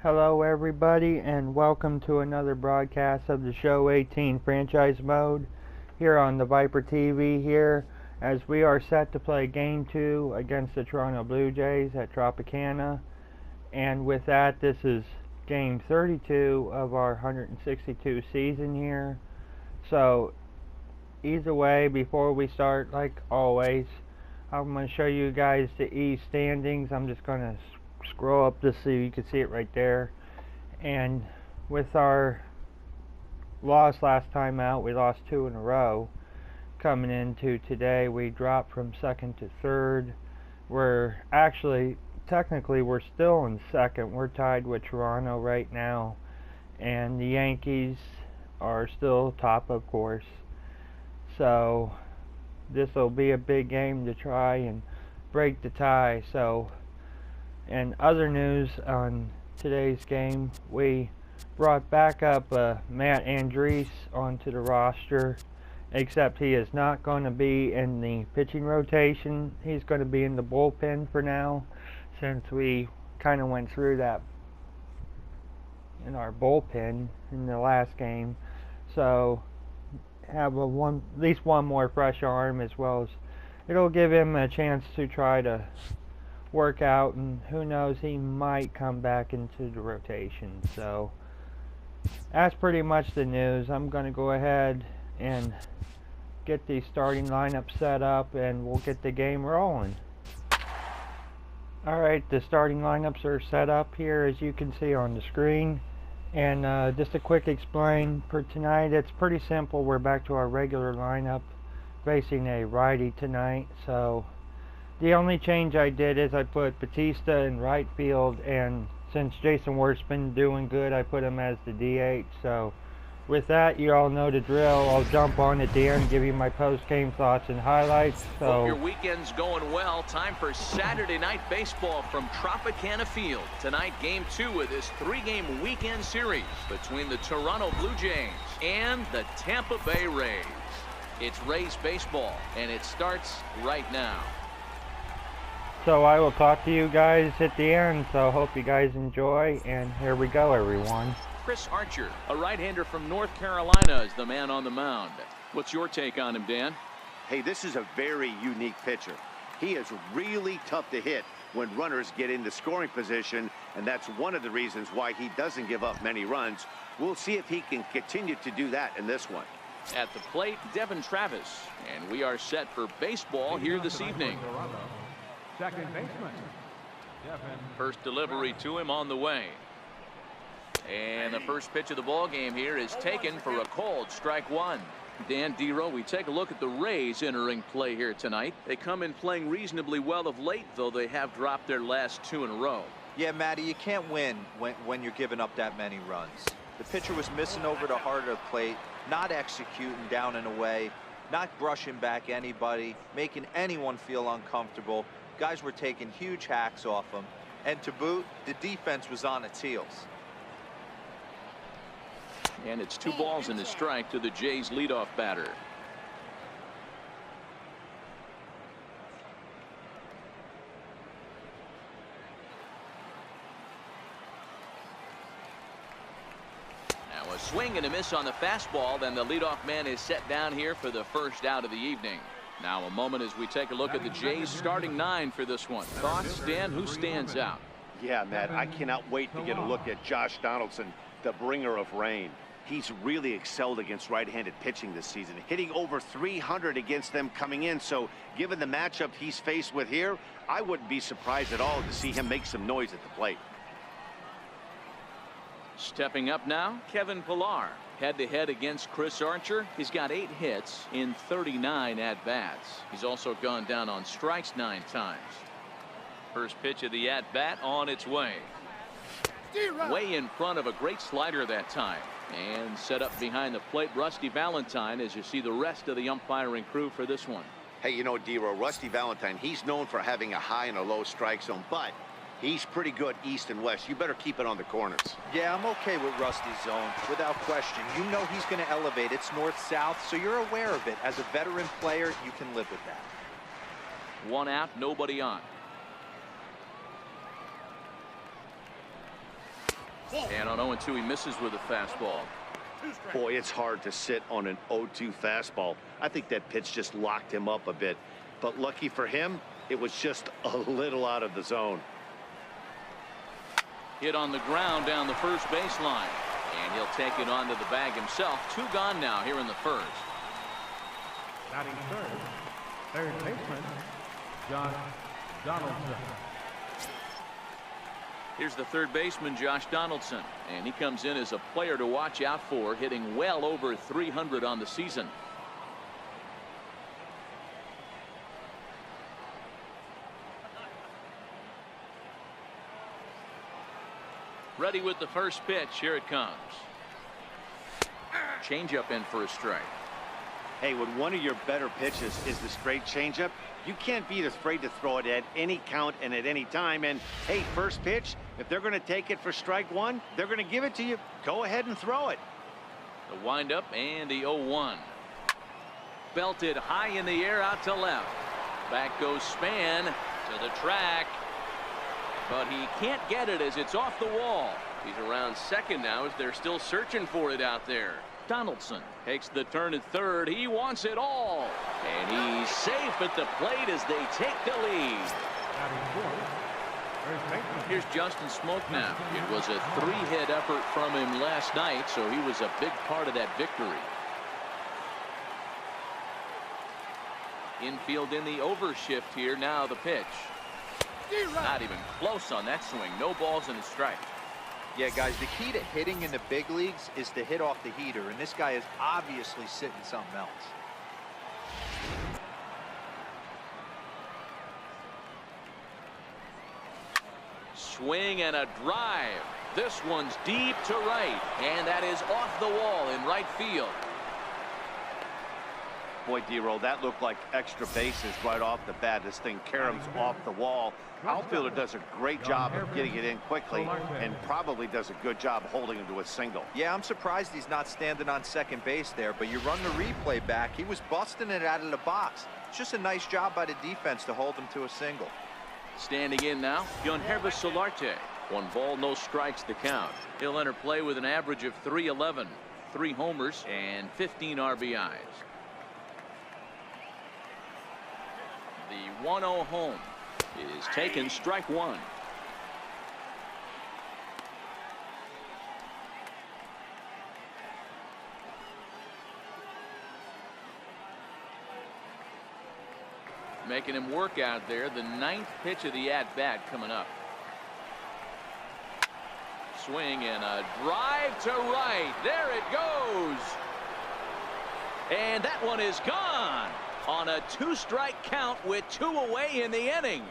Hello everybody, and welcome to another broadcast of the Show 18 Franchise Mode here on the Viper TV here, as we are set to play Game 2 against the Toronto Blue Jays at Tropicana. And with that, this is Game 32 of our 162 season here. So either way, before we start, like always, I'm going to show you guys the East standings. I'm just going to scroll up just so you can see it right there. And with our loss last time out, we lost 2 in a row. Coming into today, we dropped from second to third. We're actually, technically, we're still in second. We're tied with Toronto right now, and the Yankees are still top, of course. So this will be a big game to try and break the tie. So, and other news on today's game, we brought back up Matt Andriese onto the roster, except he is not going to be in the pitching rotation. He's going to be in the bullpen for now, since we kind of went through that in our bullpen in the last game. So have at least one more fresh arm, as well as it'll give him a chance to try to work out, and who knows, he might come back into the rotation. So that's pretty much the news. I'm going to go ahead and get the starting lineup set up, and we'll get the game rolling. Alright, the starting lineups are set up here, as you can see on the screen. And just a quick explain for tonight, it's pretty simple. We're back to our regular lineup, facing a righty tonight. So the only change I did is I put Batista in right field, and since Jason Worth's been doing good, I put him as the DH. So with that, you all know the drill. I'll jump on at the end, give you my post-game thoughts and highlights. So hope your weekend's going well. Time for Saturday night baseball from Tropicana Field. Tonight, Game 2 of this 3-game weekend series between the Toronto Blue Jays and the Tampa Bay Rays. It's Rays baseball, and it starts right now. So I will talk to you guys at the end, so hope you guys enjoy, and here we go, everyone. Chris Archer, a right-hander from North Carolina, is the man on the mound. What's your take on him, Dan? Hey, this is a very unique pitcher. He is really tough to hit when runners get into scoring position, and that's one of the reasons why he doesn't give up many runs. We'll see if he can continue to do that in this one. At the plate, Devin Travis, and we are set for baseball here this evening. Second baseman. First delivery to him on the way. And the first pitch of the ball game here is taken for a called strike one. Dan Dero, we take a look at the Rays entering play here tonight. They come in playing reasonably well of late, though they have dropped their last 2 in a row. Yeah, Matty, you can't win when you're giving up that many runs. The pitcher was missing over the heart of the plate, not executing down and away, not brushing back anybody, making anyone feel uncomfortable. Guys were taking huge hacks off him, and to boot, the defense was on its heels. And it's 2 balls and a strike to the Jays leadoff batter. Now a swing and a miss on the fastball. Then the leadoff man is set down here for the first out of the evening. Now a moment as we take a look at the Jays starting 9 for this one. Thoughts, Dan? Who stands out? Yeah, Matt, I cannot wait to get a look at Josh Donaldson, the bringer of rain. He's really excelled against right-handed pitching this season, hitting over 300 against them coming in. So given the matchup he's faced with here, I wouldn't be surprised at all to see him make some noise at the plate. Stepping up now, Kevin Pillar. Head-to-head against Chris Archer. He's got 8 hits in 39 at-bats. He's also gone down on strikes 9 times. First pitch of the at-bat on its way. Way in front of a great slider that time. And set up behind the plate, Rusty Valentine, as you see the rest of the umpiring crew for this one. Hey, you know, Dero, Rusty Valentine, he's known for having a high and a low strike zone, but he's pretty good east and west. You better keep it on the corners. Yeah, I'm okay with Rusty's zone, without question. You know he's going to elevate. It's north-south, so you're aware of it. As a veteran player, you can live with that. 1 out, nobody on. And on 0-2, he misses with a fastball. Boy, it's hard to sit on an 0-2 fastball. I think that pitch just locked him up a bit. But lucky for him, it was just a little out of the zone. Hit on the ground down the first baseline. And he'll take it onto the bag himself. 2 gone now here in the first. Batting third baseman, Josh Donaldson. Here's the third baseman, Josh Donaldson, and he comes in as a player to watch out for, hitting well over 300 on the season. Ready with the first pitch. Here it comes. Changeup in for a strike. Hey, when one of your better pitches is the straight changeup, you can't be afraid to throw it at any count and at any time. And hey, first pitch, if they're going to take it for strike one, they're going to give it to you. Go ahead and throw it. The windup and the 0-1. Belted high in the air out to left. Back goes Span to the track. But he can't get it as it's off the wall. He's around second now as they're still searching for it out there. Donaldson takes the turn at third. He wants it all. And he's safe at the plate as they take the lead. Here's Justin Smoke now. It was a 3-hit effort from him last night, so he was a big part of that victory. Infield in the overshift here. Now the pitch. Not even close on that swing. No balls and a strike. Yeah, guys, the key to hitting in the big leagues is to hit off the heater, and this guy is obviously sitting something else. Swing and a drive. This one's deep to right, and that is off the wall in right field. Boy, D-Roll, that looked like extra bases right off the bat. This thing caroms off the wall. Outfielder does a great job of getting it in quickly and probably does a good job holding him to a single. Yeah, I'm surprised he's not standing on second base there, but you run the replay back. He was busting it out of the box. It's just a nice job by the defense to hold him to a single. Standing in now, Yonhervis Solarte. 1 ball, no strikes to count. He'll enter play with an average of .311, 3 homers, and 15 RBIs. The 1-0 home is taken, strike 1. Making him work out there. The 9th pitch of the at-bat coming up. Swing and a drive to right. There it goes. And that one is gone on a 2-strike count with 2 away in the inning.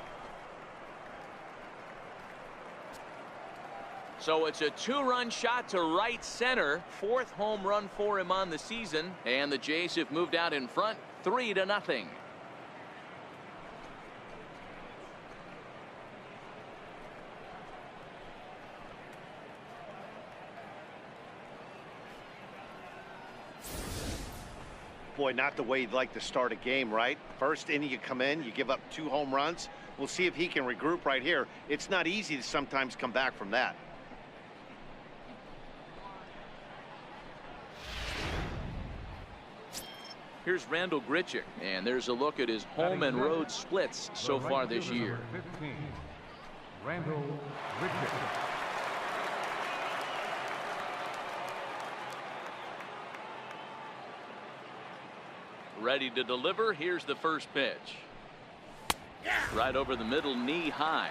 So it's a 2-run shot to right center. 4th home run for him on the season. And the Jays have moved out in front 3-0. Boy, not the way you'd like to start a game, right? First inning, you come in, you give up 2 home runs. We'll see if he can regroup right here. It's not easy to sometimes come back from that. Here's Randall Grichuk, and there's a look at his home and road splits so far this year. 15, Randall Grichuk. Ready to deliver. Here's the first pitch. Right over the middle, knee high.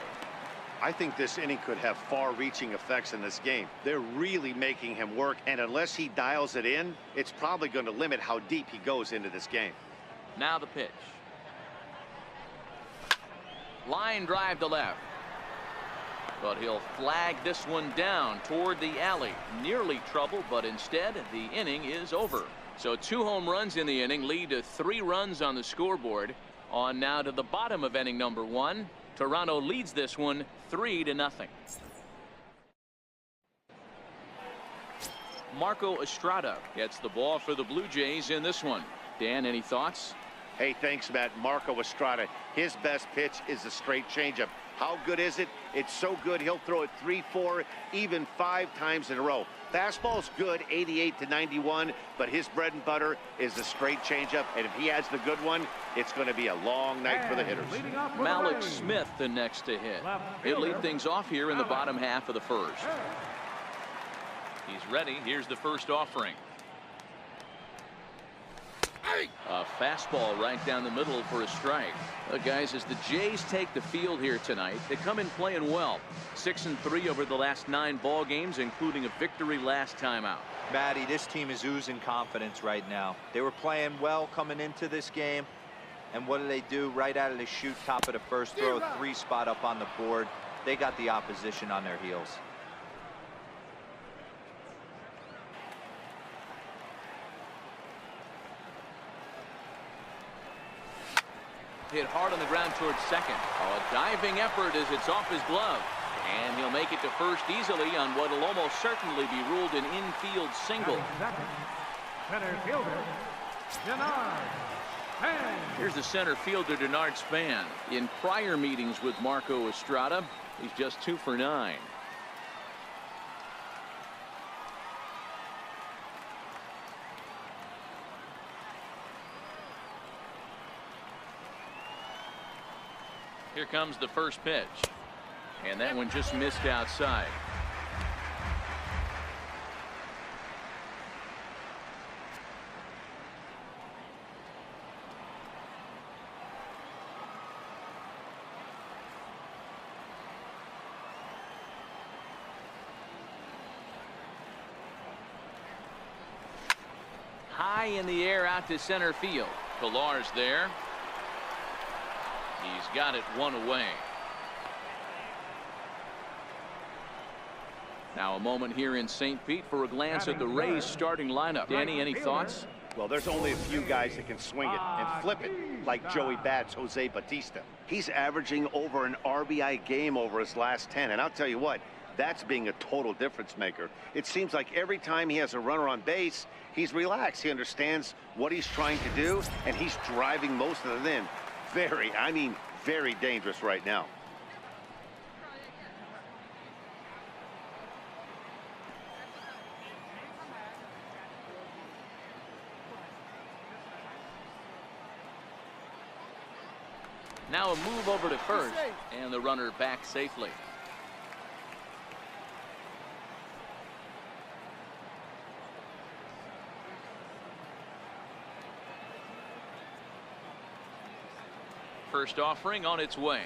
I think this inning could have far-reaching effects in this game. They're really making him work, and unless he dials it in, it's probably going to limit how deep he goes into this game. Now the pitch. Line drive to left. But he'll flag this one down toward the alley. Nearly trouble, but instead the inning is over. So 2 home runs in the inning lead to 3 runs on the scoreboard. On now to the bottom of inning number 1. Toronto leads this one 3-0. Marco Estrada gets the ball for the Blue Jays in this one. Dan, any thoughts? Hey, thanks, Matt. Marco Estrada, his best pitch is a straight changeup. How good is it? It's so good he'll throw it 3, 4, even 5 times in a row. Fastball's good, 88 to 91, but his bread and butter is the straight changeup, and if he has the good one, it's going to be a long night for the hitters. Malik Smith the next to hit. He'll lead things off here in the bottom half of the first. He's ready. Here's the first offering. A fastball right down the middle for a strike. Guys, as the Jays take the field here tonight, they come in playing well. 6-3 over the last 9 ball games, including a victory last time out. Matty, this team is oozing confidence right now. They were playing well coming into this game, and what do? Right out of the chute, top of the first, throw a 3 spot up on the board. They got the opposition on their heels. Hit hard on the ground towards second. A diving effort as it's off his glove. And he'll make it to first easily on what will almost certainly be ruled an infield single. Center fielder, Denard Span. Here's the center fielder, Denard Span. In prior meetings with Marco Estrada, he's just 2 for 9. Here comes the first pitch. And that one just missed outside. High in the air out to center field. Pilar's there. He's got it 1 away. Now a moment here in St. Pete for a glance at the Rays starting lineup. Danny, any thoughts? Well, there's only a few guys that can swing it and flip it, like Joey Bats, Jose Bautista. He's averaging over an RBI game over his last 10, and I'll tell you what, that's being a total difference maker. It seems like every time he has a runner on base, he's relaxed. He understands what he's trying to do, and he's driving most of it in. Very dangerous right now. Now a move over to first, and the runner back safely. First offering on its way.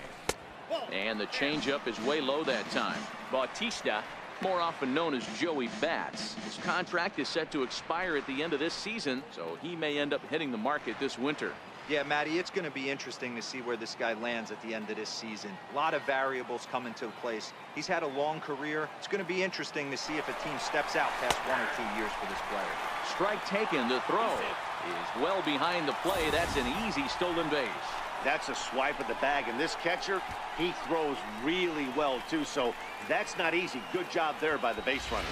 And the changeup is way low that time. Bautista, more often known as Joey Bats. His contract is set to expire at the end of this season, so he may end up hitting the market this winter. Yeah, Matty, it's going to be interesting to see where this guy lands at the end of this season. A lot of variables come into place. He's had a long career. It's going to be interesting to see if a team steps out past 1 or 2 years for this player. Strike taken. The throw is well behind the play. That's an easy stolen base. That's a swipe of the bag, and this catcher, he throws really well too, so that's not easy. Good job there by the base runner.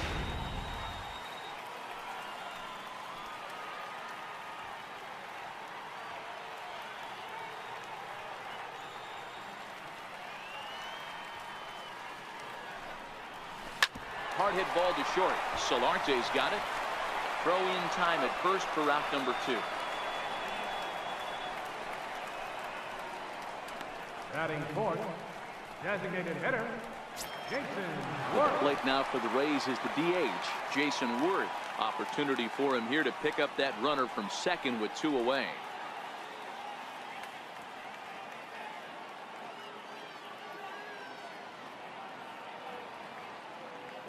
Hard hit ball to short. Solarte's got it. Throw in time at first for out number 2. Batting fourth, designated hitter, Jason At Worth. the plate now for the Rays is the DH, Jason Worth. Opportunity for him here to pick up that runner from second with 2 away.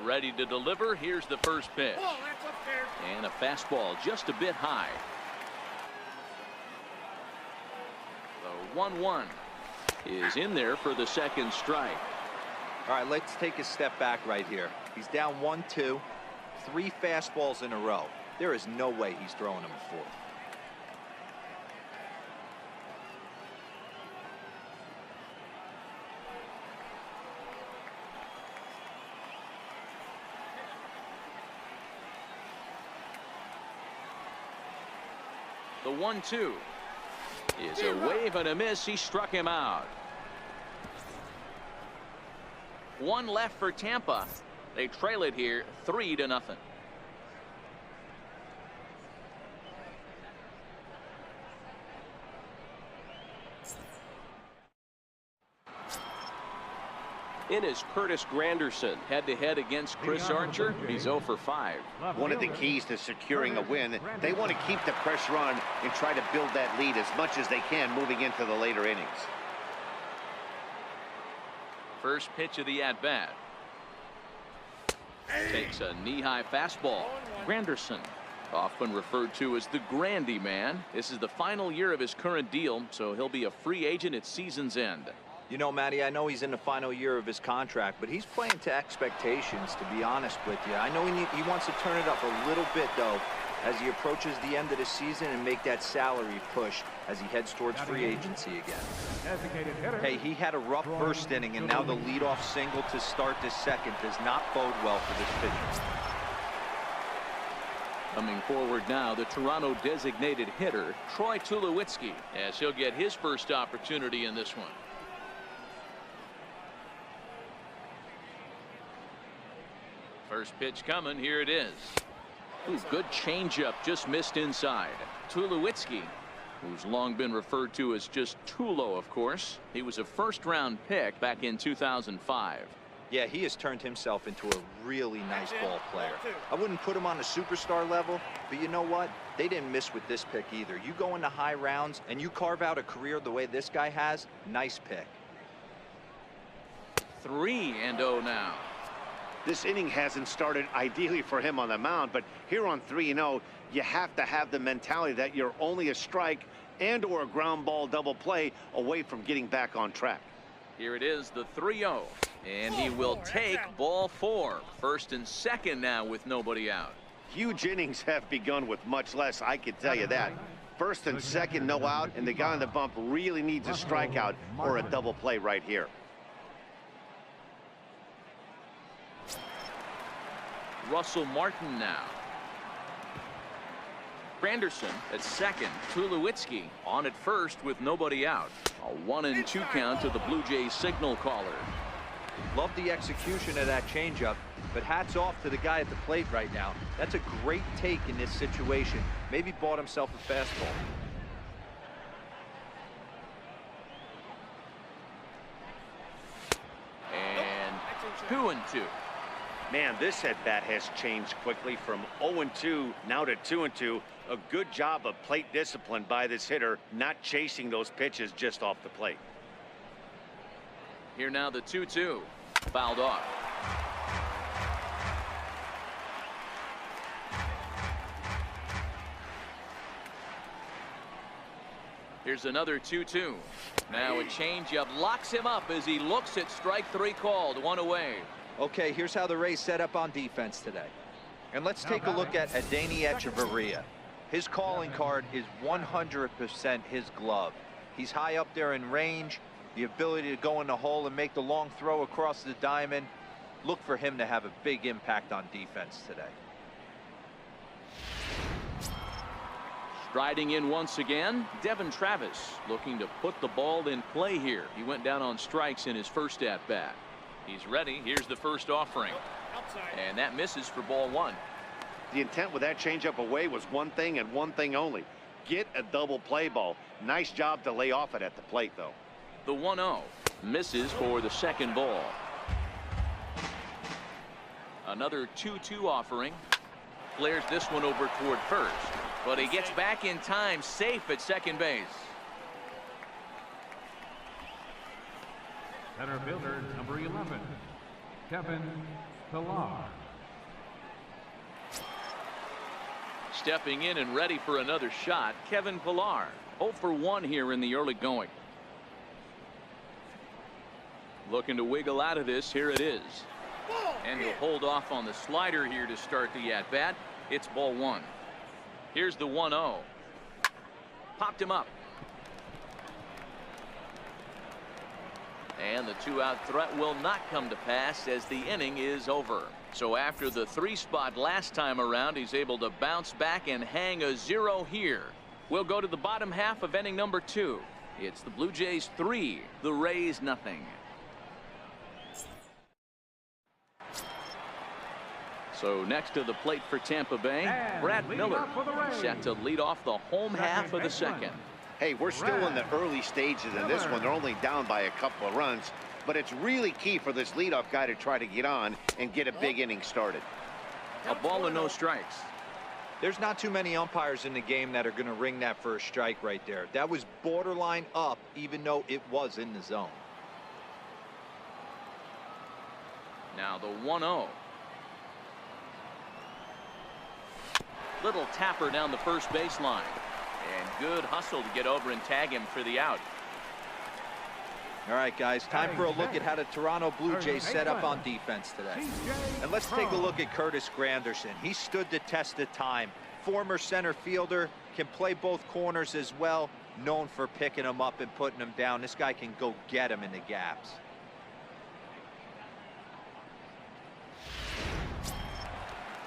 Ready to deliver. Here's the first pitch. And a fastball just a bit high. The 1-1 is in there for the second strike. All right, let's take a step back right here. He's down 1-2, 3 fastballs in a row. There is no way he's throwing him a 4th. The 1-2 is a wave and a miss. He struck him out. One left for Tampa. They trail it here 3-0. In is Curtis Granderson, head-to-head against Chris Archer. He's 0 for 5. One of the keys to securing a win, they want to keep the pressure on and try to build that lead as much as they can moving into the later innings. First pitch of the at-bat. Takes a knee-high fastball. Granderson, often referred to as the Grandy Man. This is the final year of his current deal, so he'll be a free agent at season's end. You know, Matty, I know he's in the final year of his contract, but he's playing to expectations, to be honest with you. I know he wants to turn it up a little bit, though, as he approaches the end of the season and make that salary push as he heads towards free agency again. Hey, he had a rough first inning, and now the leadoff single to start this second does not bode well for this pitcher. Coming forward now, the Toronto designated hitter, Troy Tulowitzki, as he'll get his first opportunity in this one. First pitch coming. Here it is. Ooh, good changeup, just missed inside. Tulowitzki, who's long been referred to as just Tulo, of course. He was a first-round pick back in 2005. Yeah, he has turned himself into a really nice ball player. I wouldn't put him on a superstar level, but you know what? They didn't miss with this pick either. You go into high rounds and you carve out a career the way this guy has, nice pick. 3-0 now. This inning hasn't started ideally for him on the mound, but here on 3-0, you have to have the mentality that you're only a strike and or a ground ball double play away from getting back on track. Here it is, the 3-0, and he will take ball 4. First and second now with nobody out. Huge innings have begun with much less, I can tell you that. First and second, no out, and the guy on the bump really needs a strikeout or a double play right here. Russell Martin now. Granderson at second. Tulowitzki on at first with nobody out. A 1-2 count to the Blue Jays signal caller. Love the execution of that changeup, but hats off to the guy at the plate right now. That's a great take in this situation. Maybe bought himself a fastball. And 2-2. Man, this at-bat has changed quickly from 0-2 now to 2-2. A good job of plate discipline by this hitter, not chasing those pitches just off the plate. Here now the 2-2. Fouled off. Here's another 2-2. Now a changeup locks him up as he looks at strike 3 called. 1 away. Okay, here's how the Rays set up on defense today. And let's take a look at Adeiny Echeverria. His calling card is 100% his glove. He's high up there in range, the ability to go in the hole and make the long throw across the diamond. Look for him to have a big impact on defense today. Striding in once again, Devin Travis looking to put the ball in play here. He went down on strikes in his first at-bat. He's ready. Here's the first offering. And that misses for ball 1. The intent with that changeup away was one thing and one thing only. Get a double play ball. Nice job to lay off it at the plate, though. The 1-0 misses for the second ball. Another 2-2 offering. Flares this one over toward first. But he gets back in time, safe at second base. Center fielder, number 11, Kevin Pillar. Stepping in and ready for another shot, Kevin Pillar. 0 for 1 here in the early going. Looking to wiggle out of this. Here it is. And he'll hold off on the slider here to start the at-bat. It's ball 1. Here's the 1-0. Popped him up. And the 2-out threat will not come to pass as the inning is over. So after the 3 spot last time around, he's able to bounce back and hang a 0 here. We'll go to the bottom half of inning number 2. It's the Blue Jays 3, the Rays nothing. So next to the plate for Tampa Bay, And Brad leading Miller off for the Rays, set to lead off the home half of the second. Hey, we're still in the early stages in this one. They're only down by a couple of runs, but it's really key for this leadoff guy to try to get on and get a big inning started. A ball and no strikes. There's not too many umpires in the game that are going to ring that first strike right there. That was borderline up, even though it was in the zone. Now the 1-0. Little tapper down the first baseline. And good hustle to get over and tag him for the out. All right, guys, time for a look at how the Toronto Blue Jays set up on defense today. And let's take a look at Curtis Granderson. He stood the test of time. Former center fielder, can play both corners as well. Known for picking him up and putting him down. This guy can go get him in the gaps.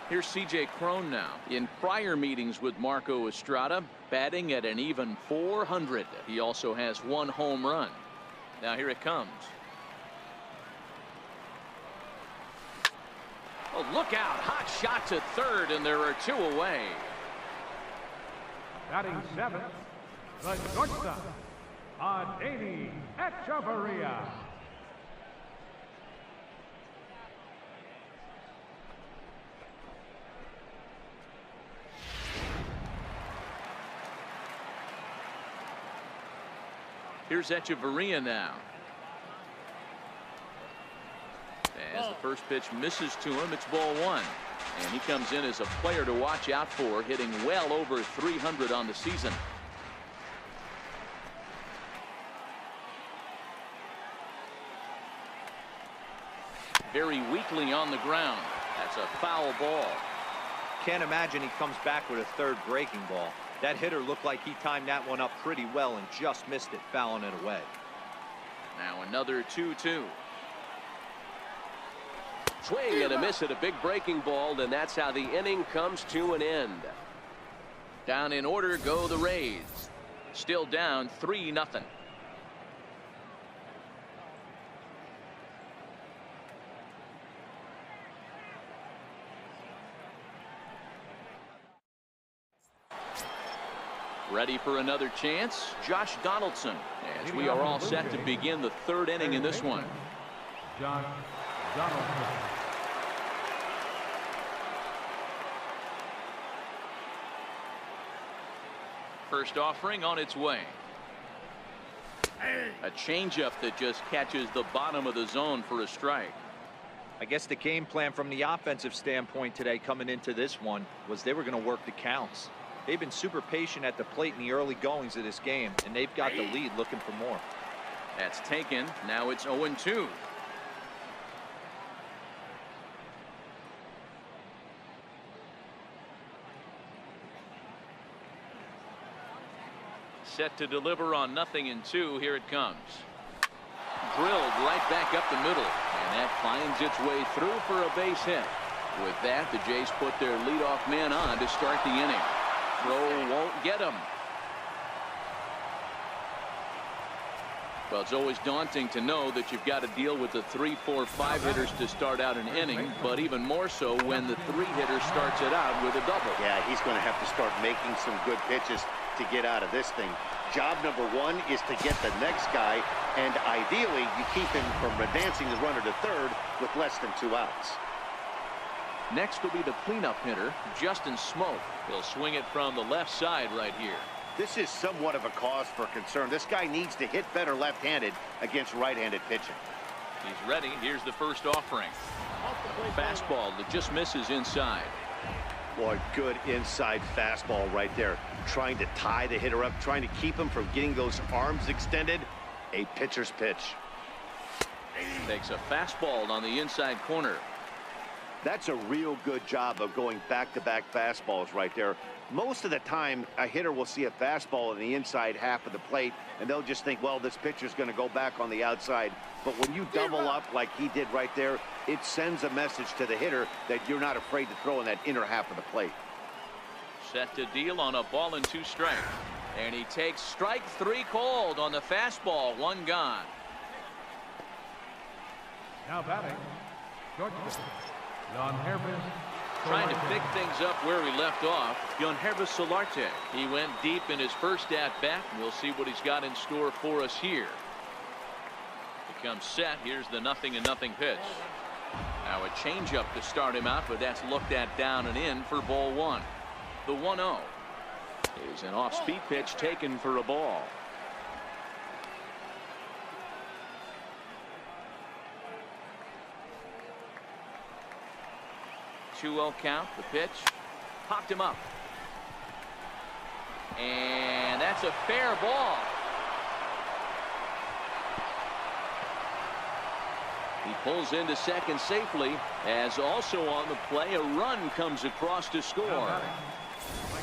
Here's C.J. Cron now. In prior meetings with Marco Estrada, batting at an even .400. He also has 1 home run. Now here it comes. Oh, look out. Hot shot to third, and there are 2 away. batting 7th, the shortstop, Adeiny Echeverria. Here's Echeverria now. As the first pitch misses to him, it's ball 1. And he comes in as a player to watch out for, hitting well over 300 on the season. Very weakly on the ground. That's a foul ball. Can't imagine he comes back with a third breaking ball. That hitter looked like he timed that one up pretty well and just missed it, fouling it away. Now another 2-2. Swing and a miss at a big breaking ball, and that's how the inning comes to an end. Down in order go the Rays. Still down 3-0. Ready for another chance, Josh Donaldson, as we are all set to begin the 3rd inning in this one. Josh Donaldson. First offering on its way. A changeup that just catches the bottom of the zone for a strike. I guess the game plan from the offensive standpoint today coming into this one was they were going to work the counts. They've been super patient at the plate in the early goings of this game, and they've got the lead looking for more. That's taken. Now it's 0-2. Set to deliver on 0-2. Here it comes. Drilled right back up the middle, and that finds its way through for a base hit. With that, the Jays put their leadoff man on to start the inning. Throw won't get him. Well, it's always daunting to know that you've got to deal with the 3, 4, 5 hitters to start out an inning, but even more so when the 3 hitter starts it out with a double. Yeah, he's going to have to start making some good pitches to get out of this thing. Job number 1 is to get the next guy, and ideally you keep him from advancing the runner to third with less than 2 outs. Next will be the cleanup hitter, Justin Smoke. He'll swing it from the left side right here. This is somewhat of a cause for concern. This guy needs to hit better left-handed against right-handed pitching. He's ready. Here's the first offering. Fastball that just misses inside. Boy, good inside fastball right there. Trying to tie the hitter up, trying to keep him from getting those arms extended. A pitcher's pitch. Takes a fastball on the inside corner. That's a real good job of going back-to-back fastballs right there. Most of the time, a hitter will see a fastball in the inside half of the plate, and they'll just think, well, this pitcher's going to go back on the outside. But when you double up like he did right there, it sends a message to the hitter that you're not afraid to throw in that inner half of the plate. Set to deal on a ball and 2 strikes. And he takes strike 3 called on the fastball. 1 gone. Now batting, shortstop, John Herman Trying to pick things up where he left off, Solarte. He went deep in his first at-bat. We'll see what he's got in store for us here. He comes set. Here's the 0-0 pitch. Now a changeup to start him out, but that's looked at down and in for ball one. The 1-0 is an off-speed pitch taken for a ball. 2-0 count. The pitch popped him up, and that's a fair ball. He pulls into second safely, as also on the play a run comes across to score.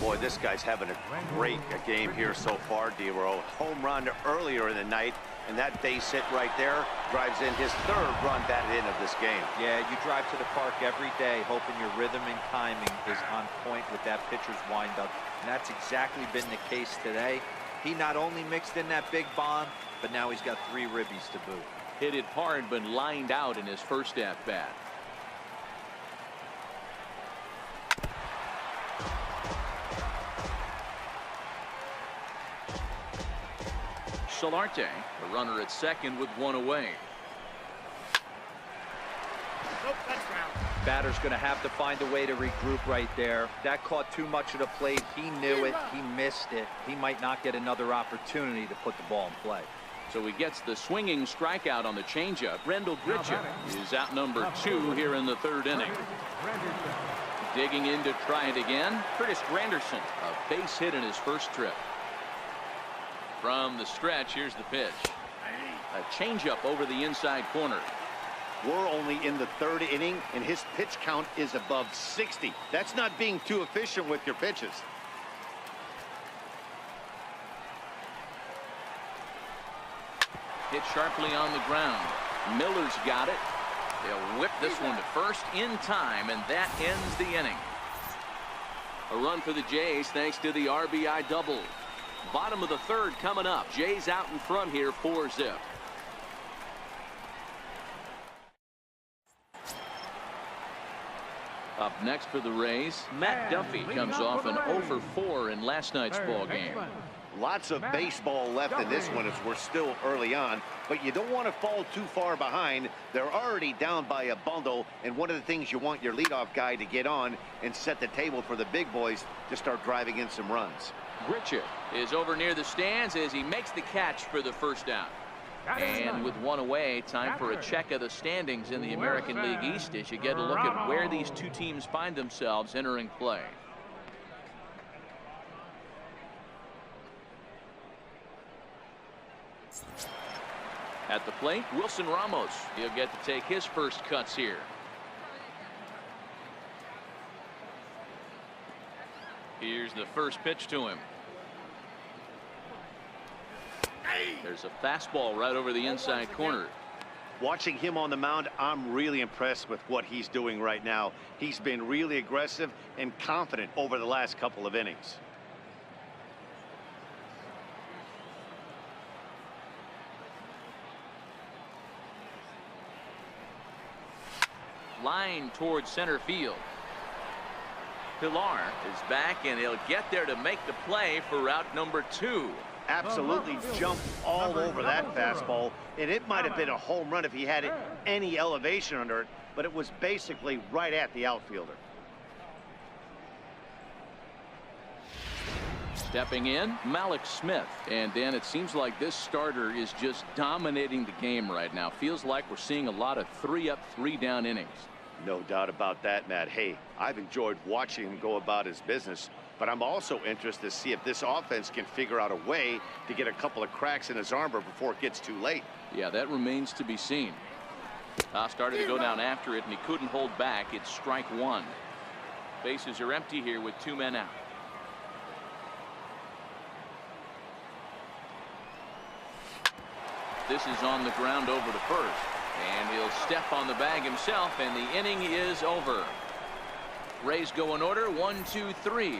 Boy, this guy's having a great game here so far, D-Row. Home run earlier in the night, and that base hit right there drives in his third run batted in of this game. Yeah, you drive to the park every day hoping your rhythm and timing is on point with that pitcher's windup, and that's exactly been the case today. He not only mixed in that big bomb, but now he's got 3 ribbies to boot. Hit it hard, but lined out in his first at-bat. Solarte, the runner at second with 1 away. Batter's going to have to find a way to regroup right there. That caught too much of the plate. He knew it. He missed it. He might not get another opportunity to put the ball in play. So he gets the swinging strikeout on the changeup. Rendell Gritchen is out number 2 here in the 3rd inning. Digging in to try it again, Curtis Granderson, a base hit in his first trip. From the stretch, here's the pitch. A changeup over the inside corner. We're only in the 3rd inning, and his pitch count is above 60. That's not being too efficient with your pitches. Hit sharply on the ground. Miller's got it. They'll whip this one to first in time, and that ends the inning. A run for the Jays thanks to the RBI double. Bottom of the 3rd coming up. Jays out in front here, 4-zip. Up next for the Rays, Matt Duffy comes off an 0-for-4 in last night's ball game. Lots of baseball left in this one as we're still early on, but you don't want to fall too far behind. They're already down by a bundle, and one of the things you want your leadoff guy to get on and set the table for the big boys to start driving in some runs. Gritchen is over near the stands as he makes the catch for the first down. And with 1 away, time for a check of the standings in the American League East as you get a look at where these two teams find themselves entering play. At the plate, Wilson Ramos. He'll get to take his first cuts here. Here's the first pitch to him. There's a fastball right over the inside corner. Watching him on the mound, I'm really impressed with what he's doing right now. He's been really aggressive and confident over the last couple of innings. Line towards center field. Pilar is back, and he'll get there to make the play for route number 2. Absolutely jumped all over that fastball, and it might have been a home run if he had any elevation under it, but it was basically right at the outfielder. Stepping in, Malik Smith. And Dan, it seems like this starter is just dominating the game right now. Feels like we're seeing a lot of 3-up, 3-down innings. No doubt about that, Matt. Hey, I've enjoyed watching him go about his business, but I'm also interested to see if this offense can figure out a way to get a couple of cracks in his armor before it gets too late. Yeah, that remains to be seen. Started to go down after it, and he couldn't hold back. It's strike 1. Bases are empty here with 2 men out. This is on the ground over to first, and he'll step on the bag himself, and the inning is over. Rays go in order, 1, 2, 3.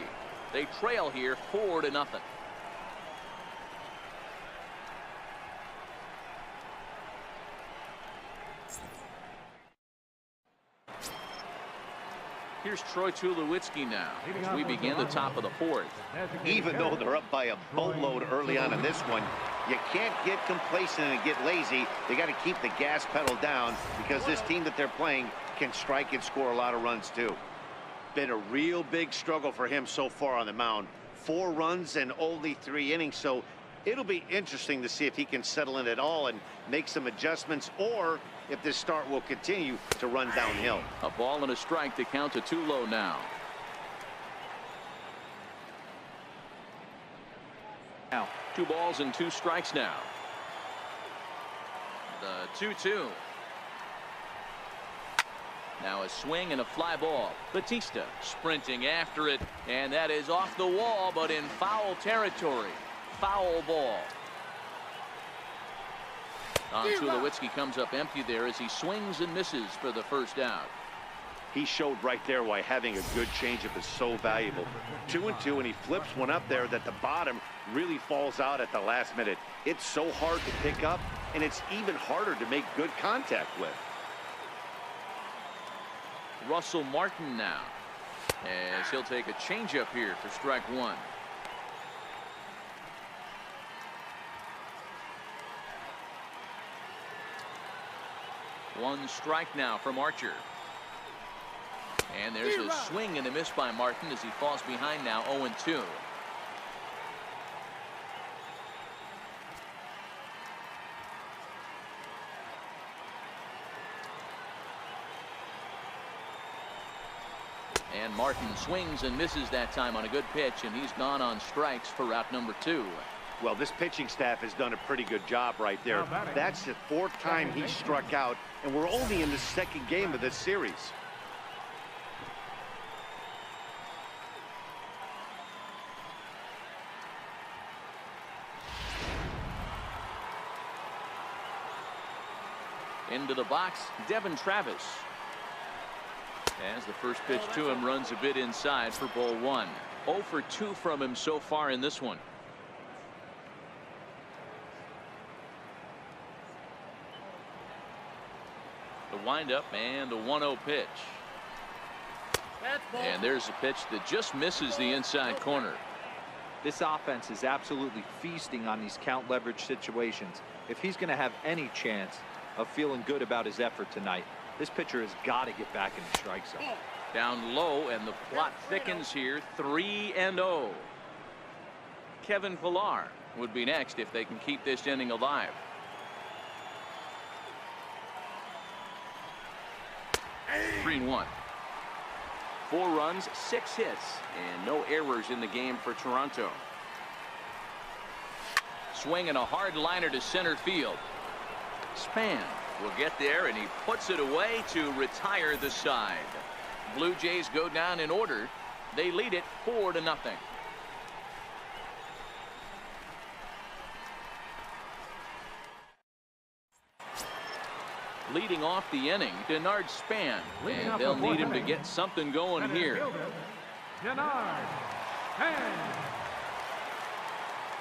They trail here 4-0. Here's Troy Tulowitzki now as we begin the top of the fourth. Even though they're up by a boatload early on in this one, you can't get complacent and get lazy. They got to keep the gas pedal down because this team that they're playing can strike and score a lot of runs too. Been a real big struggle for him so far on the mound. 4 runs and only 3 innings, so it'll be interesting to see if he can settle in at all and make some adjustments, or if this start will continue to run downhill. A ball and a strike to count to Tulo now. Now 2 balls and 2 strikes now. The 2-2. Now a swing and a fly ball. Batista sprinting after it, and that is off the wall but in foul territory. Foul ball. Tulowitzki comes up empty there as he swings and misses for the first out. He showed right there why having a good changeup is so valuable. 2-2, and he flips one up there that the bottom really falls out at the last minute. It's so hard to pick up, and it's even harder to make good contact with. Russell Martin now as he'll take a changeup here for strike 1. One strike now from Archer. And there's a swing and a miss by Martin as he falls behind now 0-2. And Martin swings and misses that time on a good pitch, and he's gone on strikes for out number 2. Well, this pitching staff has done a pretty good job right there. That's the 4th time he struck out, and we're only in the 2nd game of this series. Into the box, Devin Travis. As the first pitch to him runs a bit inside for ball 1. 0 for 2 from him so far in this one. The windup and the 1-0 pitch. And there's a pitch that just misses the inside corner. This offense is absolutely feasting on these count leverage situations. If he's going to have any chance of feeling good about his effort tonight, this pitcher has got to get back in the strike zone. Down low, and the plot thickens here. 3-0. Kevin Pillar would be next if they can keep this inning alive. Three 3-1. 4 runs, 6 hits, and no errors in the game for Toronto. Swing and a hard liner to center field. Span will get there, and he puts it away to retire the side. Blue Jays go down in order. They lead it 4-0. Leading off the inning, Denard Span, and they'll need him to get something going here. Denard Span.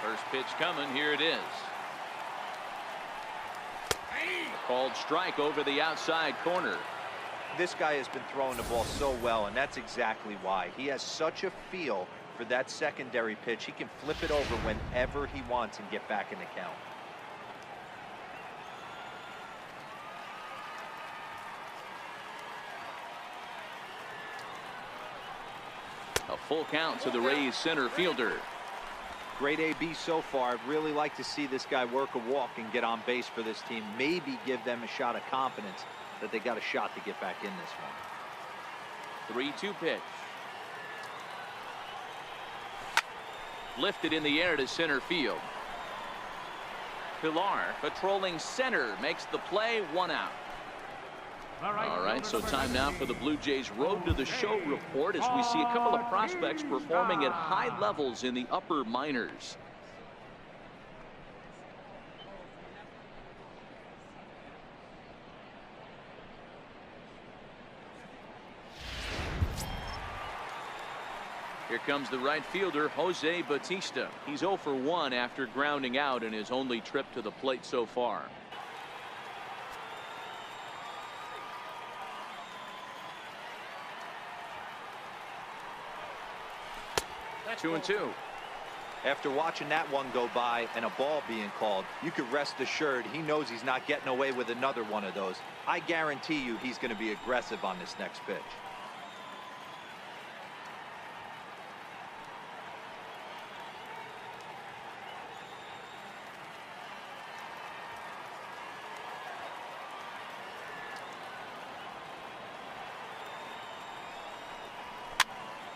First pitch coming. Here it is. Called strike over the outside corner. This guy has been throwing the ball so well, and that's exactly why. He has such a feel for that secondary pitch. He can flip it over whenever he wants and get back in the count. A full count to the Rays center fielder. Great AB so far. I'd really like to see this guy work a walk and get on base for this team. Maybe give them a shot of confidence that they got a shot to get back in this one. 3-2 pitch. Lifted in the air to center field. Pillar patrolling center makes the play. 1 out. All right, so time now for the Blue Jays Road to the Show report as we see a couple of prospects performing at high levels in the upper minors. Here comes the right fielder, Jose Batista. He's 0 for 1 after grounding out in his only trip to the plate so far. 2-2. After watching that one go by and a ball being called, you could rest assured he knows he's not getting away with another one of those. I guarantee you he's going to be aggressive on this next pitch.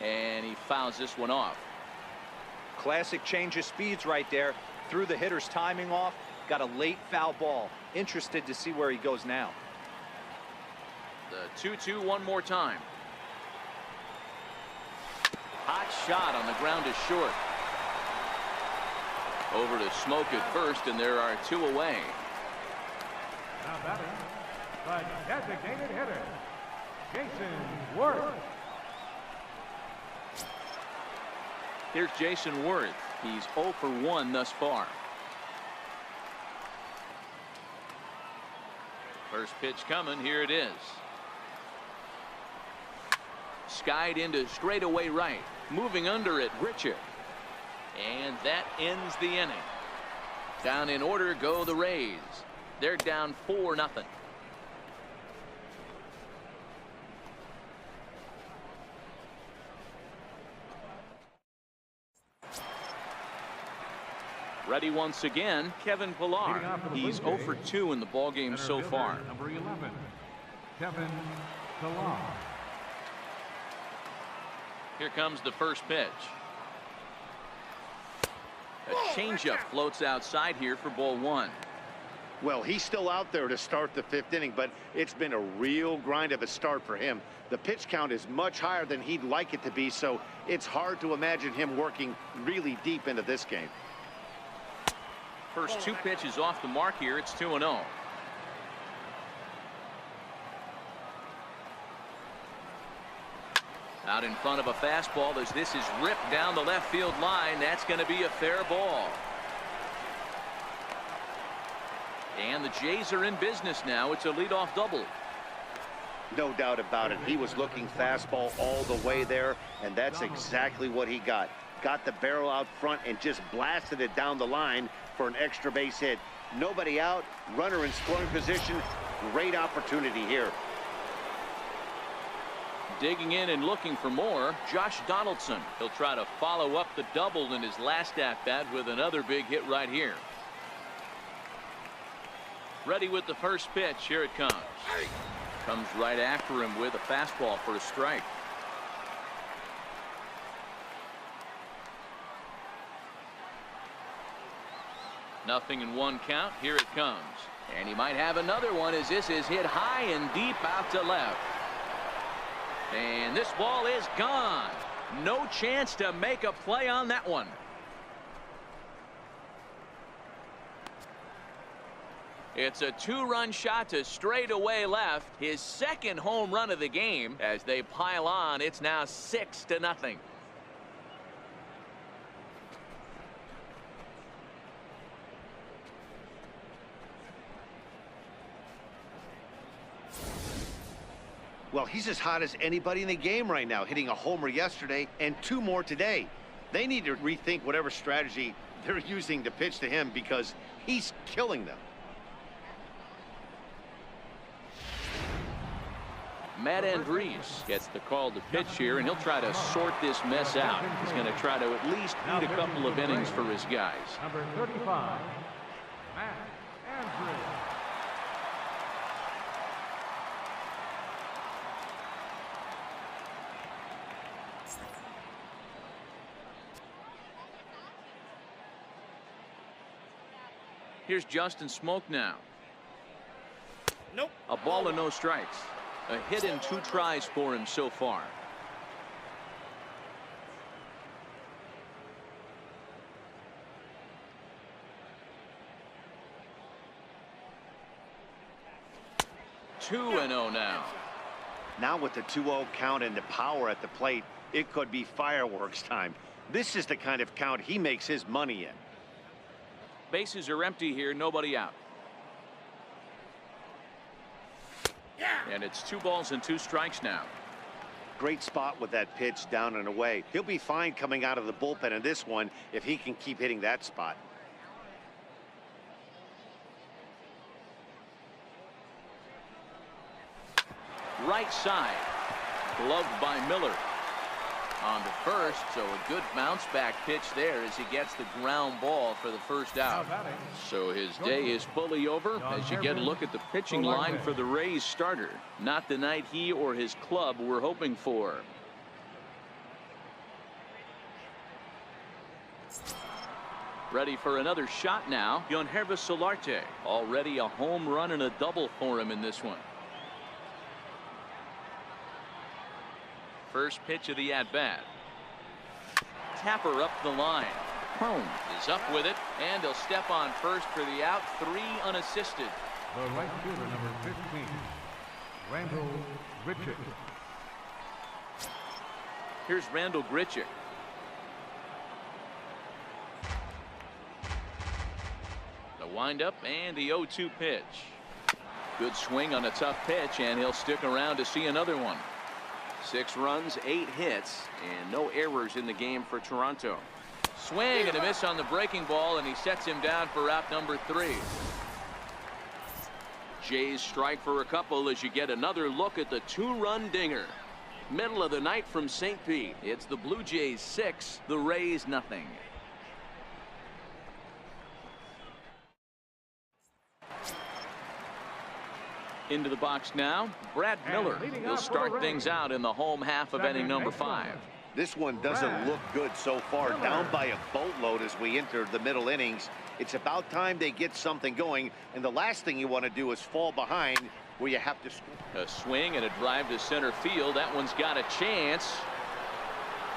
And he fouls this one off. Classic change of speeds right there. Threw the hitter's timing off. Got a late foul ball. Interested to see where he goes now. The 2-2 one more time. Hot shot on the ground is short. Over to Smoke at first, and there are 2 away. Now batting, the designated hitter, Jason Worth. Here's Jason Worth. He's 0 for 1 thus far. First pitch coming. Here it is. Skied into straightaway right. Moving under it, Richard. And that ends the inning. Down in order go the Rays. They're down 4-0. Ready once again, Kevin Pillar. He's 0 for 2 in the ballgame so far. Number 11, Kevin Pillar. Here comes the first pitch. A changeup floats outside here for ball 1. Well, he's still out there to start the 5th inning, but it's been a real grind of a start for him. The pitch count is much higher than he'd like it to be, so it's hard to imagine him working really deep into this game. First 2 pitches off the mark here. It's 2-0. Out in front of a fastball as this is ripped down the left field line. That's going to be a fair ball. And the Jays are in business now. It's a leadoff double. No doubt about it. He was looking fastball all the way there, and that's exactly what he got. Got the barrel out front and just blasted it down the line for an extra base hit. Nobody out, runner in scoring position. Great opportunity here. Digging in and looking for more, Josh Donaldson. He'll try to follow up the double in his last at-bat with another big hit right here. Ready with the first pitch. Here it comes. Comes right after him with a fastball for a strike. Nothing in 1 count. Here it comes. And he might have another one as this is hit high and deep out to left. And this ball is gone. No chance to make a play on that one. It's a 2-run shot to straightaway left. His 2nd home run of the game. As they pile on, it's now 6-0. Well, he's as hot as anybody in the game right now, hitting a homer yesterday and 2 more today. They need to rethink whatever strategy they're using to pitch to him because he's killing them. Matt Andriese gets the call to pitch here, and he'll try to sort this mess out. He's going to try to at least eat a couple of innings for his guys. Number 35, Matt Andriese. Here's Justin Smoke now. Nope. A ball and no strikes. A hit in 2 tries for him so far. Two and 0 now. Now with the 2-0 count and the power at the plate, it could be fireworks time. This is the kind of count he makes his money in. Bases are empty here, nobody out. And it's 2 balls and 2 strikes now. Great spot with that pitch down and away. He'll be fine coming out of the bullpen in this one if he can keep hitting that spot. Right side. Gloved by Miller. On to first, so a good bounce back pitch there as he gets the ground ball for the first out. So his day is fully over as you get a look at the pitching line for the Rays starter. Not the night he or his club were hoping for. Ready for another shot now. Yonhervis Solarte. Already a home run and a double for him in this one. First pitch of the at-bat. Tapper up the line. Crone is up with it, and he'll step on first for the out. 3 unassisted. The right fielder, number 15, Randall Grichuk. Here's Randall Grichuk. The windup and the 0-2 pitch. Good swing on a tough pitch, and he'll stick around to see another one. 6 runs, 8 hits, and no errors in the game for Toronto. Swing and a miss on the breaking ball, and he sets him down for out number 3. Jays strike for a couple as you get another look at the 2-run dinger. Middle of the night from St. Pete. It's the Blue Jays 6, the Rays nothing. Into the box now, Brad Miller. He'll start things out in the home half of inning number 5. This one doesn't look good so far. Down by a boatload as we enter the middle innings. It's about time they get something going, and the last thing you want to do is fall behind where you have to score. A swing and a drive to center field. That one's got a chance.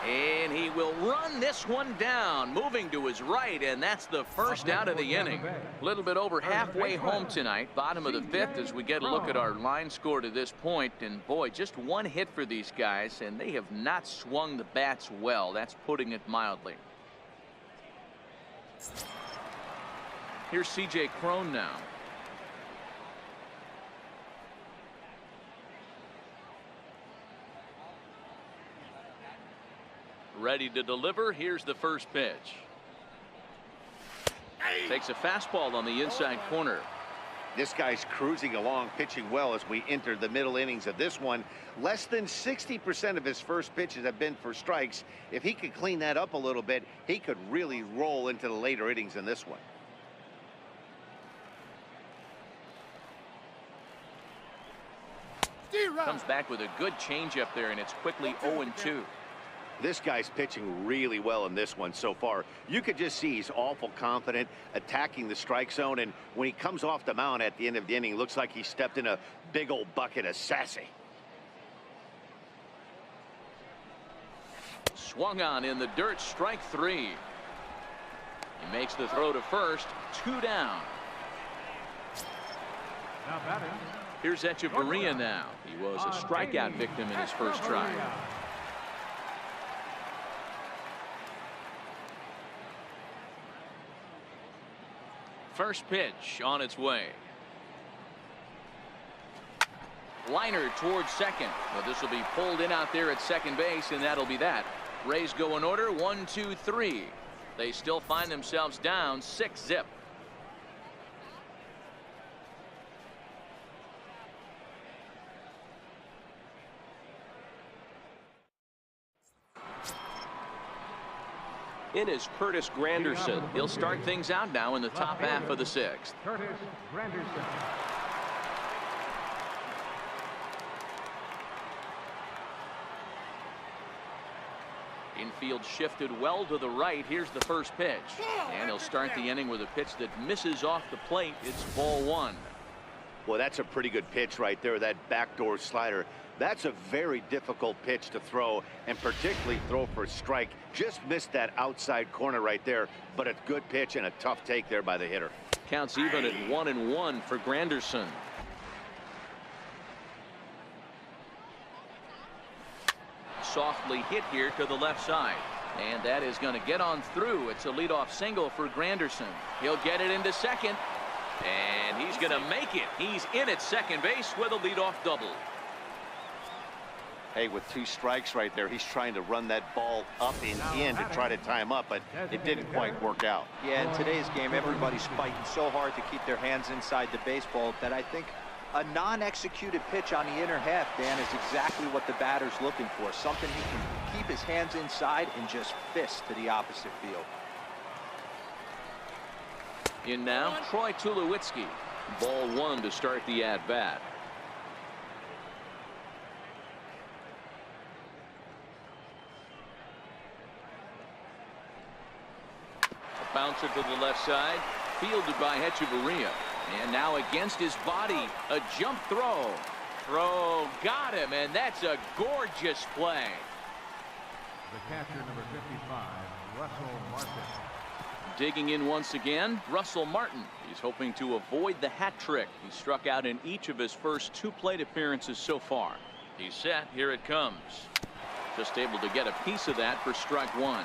And he will run this one down, moving to his right, and that's the first out of the inning. A little bit over halfway home tonight, bottom of the 5th, as we get a look at our line score to this point. And boy, just 1 hit for these guys, and they have not swung the bats well. That's putting it mildly. Here's C.J. Crone now. Ready to deliver. Here's the first pitch. Takes a fastball on the inside corner. This guy's cruising along, pitching well as we enter the middle innings of this one. Less than 60% of his first pitches have been for strikes. If he could clean that up a little bit, he could really roll into the later innings in this one. Comes back with a good changeup there, and it's quickly 0-2. This guy's pitching really well in this one so far. You could just see he's awful confident, attacking the strike zone, and when he comes off the mound at the end of the inning, looks like he stepped in a big old bucket of sassy. Swung on in the dirt, strike 3. He makes the throw to first, 2 down. Now batting. Here's Echeverria now. He was a strikeout victim in his first try. First pitch on its way. Liner towards second. Well, this will be pulled in out there at second base, and that'll be that. Rays go in order, 1, 2, 3. They still find themselves down 6-0. In is Curtis Granderson. He'll start things out now in the top half of the 6th. Curtis Granderson. Infield shifted well to the right. Here's the first pitch. And he'll start the inning with a pitch that misses off the plate. It's ball 1. Well, that's a pretty good pitch right there, that backdoor slider. That's a very difficult pitch to throw, and particularly throw for a strike. Just missed that outside corner right there, but a good pitch and a tough take there by the hitter. Counts even at 1-1 for Granderson. Softly hit here to the left side, and that is going to get on through. It's a leadoff single for Granderson. He'll get it into second, and he's going to make it. He's in at second base with a leadoff double. Hey, with 2 strikes right there, he's trying to run that ball up and in to try to tie him up, but it didn't quite work out. Yeah, in today's game, everybody's fighting so hard to keep their hands inside the baseball that I think a non-executed pitch on the inner half, Dan, is exactly what the batter's looking for. Something he can keep his hands inside and just fist to the opposite field. In now, Troy Tulowitzki. Ball 1 to start the at-bat. A bouncer to the left side, fielded by Hechavarria. And now against his body, a jump throw. Throw got him, and that's a gorgeous play. The catcher, number 55, Russell Martin. Digging in once again, Russell Martin. He's hoping to avoid the hat trick. He struck out in each of his first 2 plate appearances so far. He's set. Here it comes. Just able to get a piece of that for strike 1.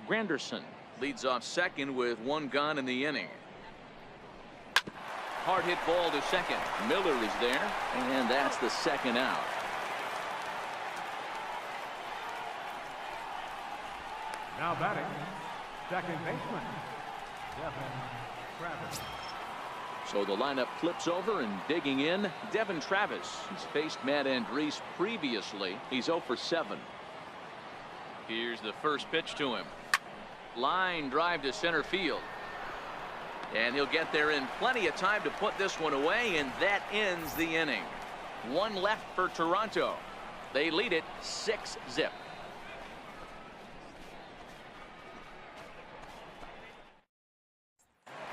Granderson leads off second with 1 gone in the inning. Hard hit ball to second. Miller is there, and that's the 2nd out. Now batting, second baseman, Devin Travis. So the lineup flips over, and digging in, Devin Travis. He's faced Matt Andriese previously. He's 0 for 7. Here's the first pitch to him. Line drive to center field. And he'll get there in plenty of time to put this one away, and that ends the inning. 1 left for Toronto. They lead it 6-0.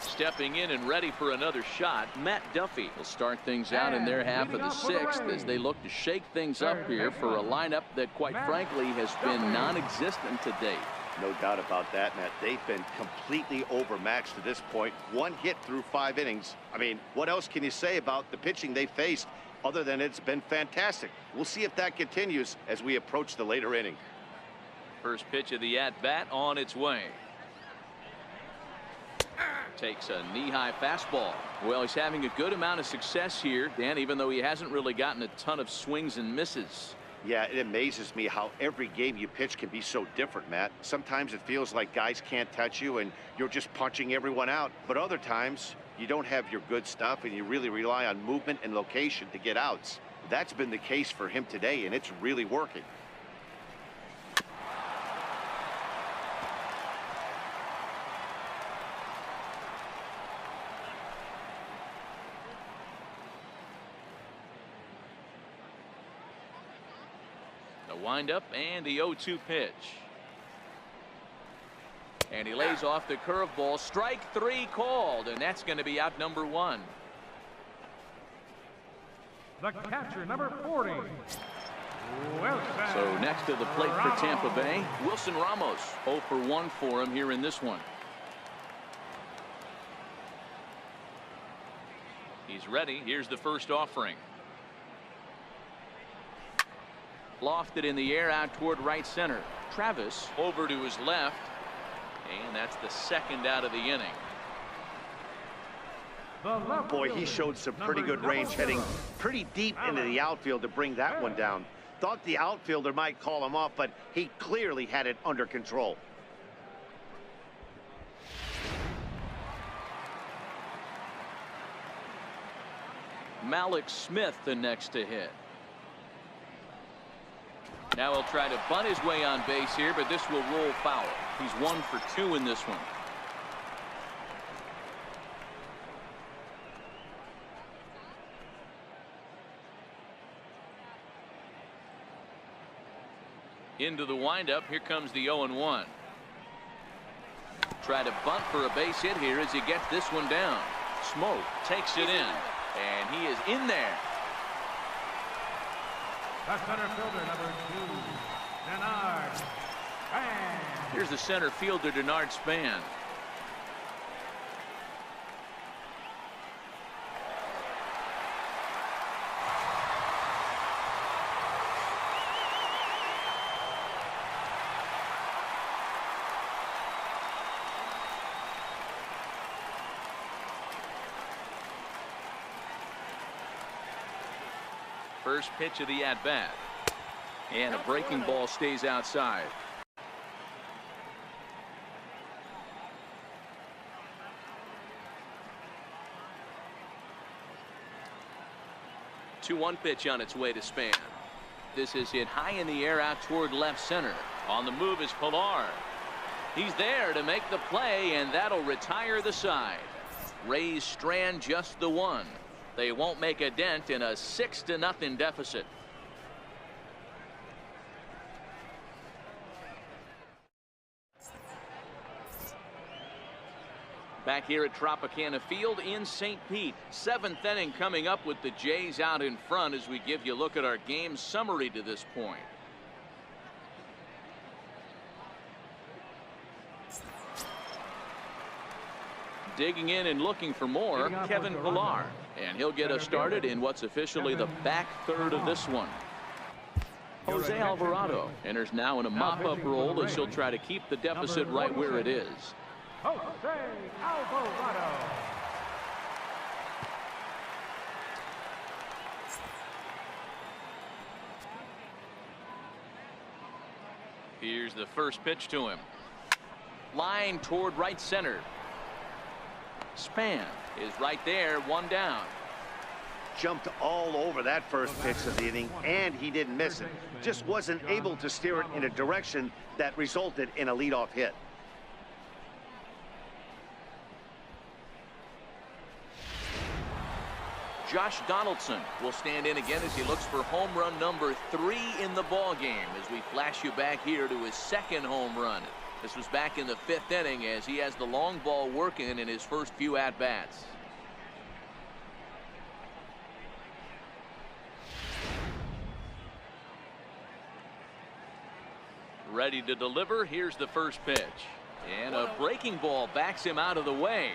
Stepping in and ready for another shot, Matt Duffy will start things out in their half of the 6th as they look to shake things up here for a lineup that, quite frankly, has been non-existent to date. No doubt about that, Matt. They've been completely overmatched to this point. 1 hit through 5 innings. I mean, what else can you say about the pitching they faced other than it's been fantastic? We'll see if that continues as we approach the later inning. First pitch of the at-bat on its way. Takes a knee-high fastball. Well, he's having a good amount of success here, Dan, even though he hasn't really gotten a ton of swings and misses. Yeah, it amazes me how every game you pitch can be so different, Matt. Sometimes it feels like guys can't touch you and you're just punching everyone out. But other times you don't have your good stuff and you really rely on movement and location to get outs. That's been the case for him today, and it's really working. Windup and the 0-2 pitch. And he lays off the curveball. Strike 3 called, and that's going to be out number 1. The catcher, number 40, Wilson. So next to the plate for Tampa Bay, Wilson Ramos. 0 for 1 for him here in this one. He's ready. Here's the first offering. Lofted in the air out toward right center. Travis over to his left, and that's the 2nd out of the inning. Boy, he showed some pretty good range, heading pretty deep into the outfield to bring that one down. Thought the outfielder might call him off, but he clearly had it under control. Malik Smith the next to hit. Now he'll try to bunt his way on base here, but this will roll foul. He's 1 for 2 in this one. Into the windup. Here comes the 0-1. Try to bunt for a base hit here as he gets this one down. Smoke takes it in, and he is in there. The center fielder, number 2, Denard Span. Here's the center fielder, Denard Span. First pitch of the at-bat. And a breaking ball stays outside. 2-1 pitch on its way to Span. This is hit high in the air out toward left center. On the move is Pilar. He's there to make the play, and that'll retire the side. Rays strand just the one. They won't make a dent in a 6-0 deficit. Back here at Tropicana Field in St. Pete. 7th inning coming up with the Jays out in front as we give you a look at our game summary to this point. Digging in and looking for more, Kevin Pilar. And he'll get us started in what's officially the back third of this one. Jose Alvarado enters now in a mop-up role as he'll try to keep the deficit right where it is. Jose Alvarado. Here's the first pitch to him. Line toward right center. Span is right there, one down. Jumped all over that first pitch of the inning, and he didn't miss it. Just wasn't able to steer it in a direction that resulted in a leadoff hit. Josh Donaldson will stand in again as he looks for home run number 3 in the ball game as we flash you back here to his second home run. This was back in the 5th inning as he has the long ball working in his first few at-bats. Ready to deliver. Here's the first pitch. And a breaking ball backs him out of the way.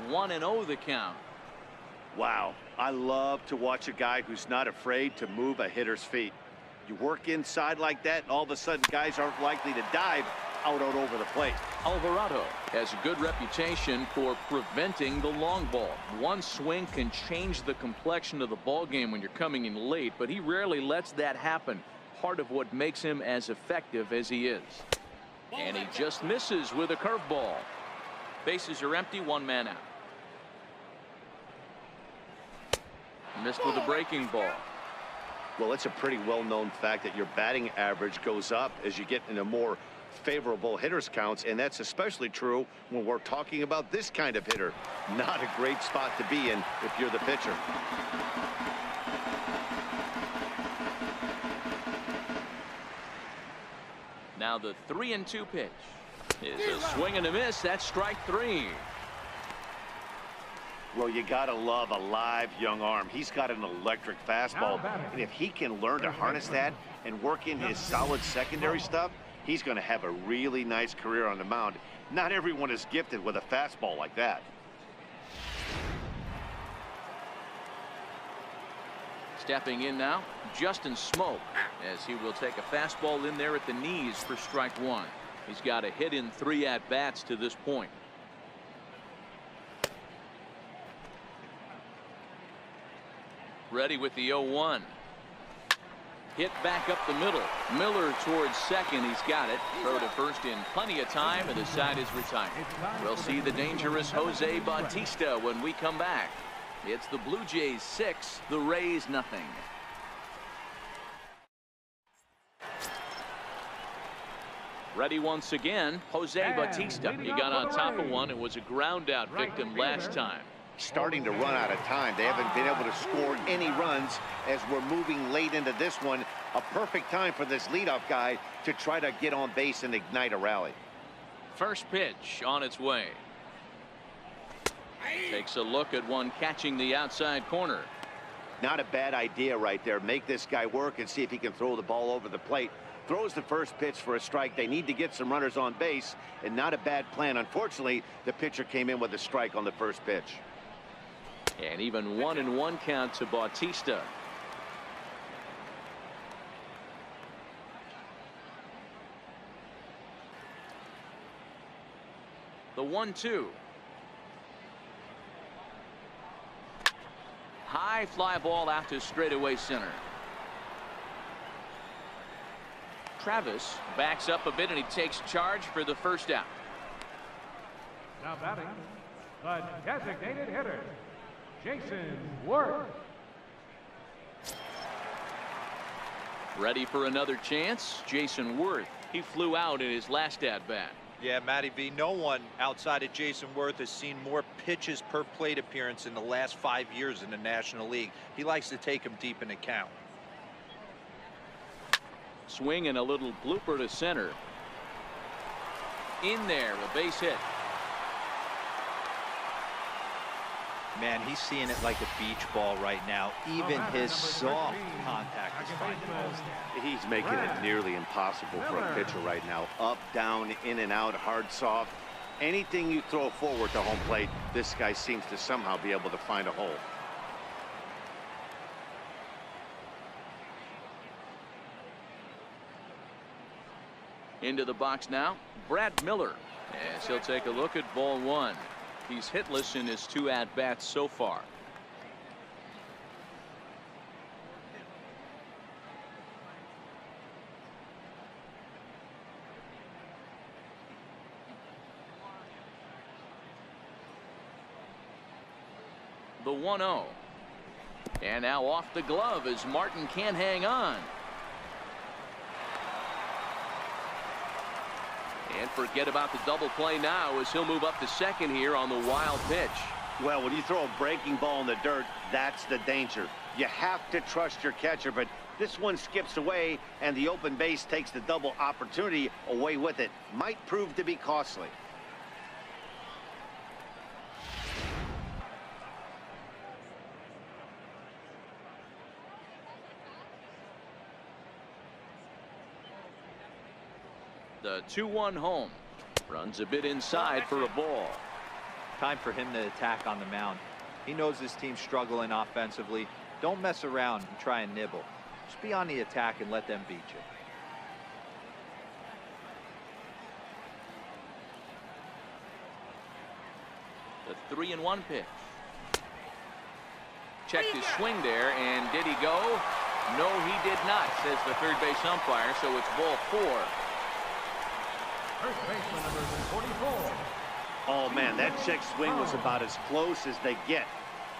1-0 the count. Wow, I love to watch a guy who's not afraid to move a hitter's feet. You work inside like that, and all of a sudden guys aren't likely to dive out over the plate. Alvarado has a good reputation for preventing the long ball. One swing can change the complexion of the ball game when you're coming in late, but he rarely lets that happen. Part of what makes him as effective as he is. And he just misses with a curveball. Bases are empty, one man out. Missed with a breaking ball. Well, it's a pretty well-known fact that your batting average goes up as you get into more favorable hitters counts, and that's especially true when we're talking about this kind of hitter. Not a great spot to be in if you're the pitcher. Now the 3-2 pitch is a swing and a miss. That's strike 3. Well, you gotta love a live young arm. He's got an electric fastball, and if he can learn to harness that and work in his solid secondary stuff, he's going to have a really nice career on the mound. Not everyone is gifted with a fastball like that. Stepping in now, Justin Smoke, as he will take a fastball in there at the knees for strike 1. He's got a hit in 3 at-bats to this point. Ready with the 0-1. Hit back up the middle. Miller towards second. He's got it. Throw to first in plenty of time, and the side is retired. We'll see the dangerous Jose Bautista when we come back. It's the Blue Jays 6, the Rays nothing. Ready once again, Jose Bautista. He got on top of one and was a ground out victim last time. Starting to run out of time. They haven't been able to score any runs as we're moving late into this one. A perfect time for this leadoff guy to try to get on base and ignite a rally. First pitch on its way. Takes a look at one catching the outside corner. Not a bad idea right there. Make this guy work and see if he can throw the ball over the plate. Throws the first pitch for a strike. They need to get some runners on base, and not a bad plan. Unfortunately, the pitcher came in with a strike on the first pitch. And even 1-1 count to Bautista. The 1-2. High fly ball out to straightaway center. Travis backs up a bit and he takes charge for the first out. Now batting, the designated hitter, Jason Worth. Ready for another chance. Jason Worth. He flew out in his last at bat. Yeah, Matty V, no one outside of Jason Worth has seen more pitches per plate appearance in the last 5 years in the National League. He likes to take them deep in the count. Swing and a little blooper to center. In there, a base hit. Man, he's seeing it like a beach ball right now. Even his soft contact is finding holes there. He's making it nearly impossible for a pitcher right now. Up, down, in and out, hard, soft. Anything you throw forward to home plate, this guy seems to somehow be able to find a hole. Into the box now, Brad Miller, as he'll take a look at ball one. He's hitless in his 2 at-bats so far. The 1-0. And now off the glove as Martin can't hang on. And forget about the double play now as he'll move up to second here on the wild pitch. Well, when you throw a breaking ball in the dirt, that's the danger. You have to trust your catcher, but this one skips away and the open base takes the double opportunity away with it. Might prove to be costly. The 2-1 home. Runs a bit inside for a ball. Time for him to attack on the mound. He knows his team's struggling offensively. Don't mess around and try and nibble. Just be on the attack and let them beat The you. 3-1 pitch. Checked his swing there, and did he go? No, he did not, says the third base umpire, so it's ball 4. First baseman number 44. Oh, man, that check swing was about as close as they get.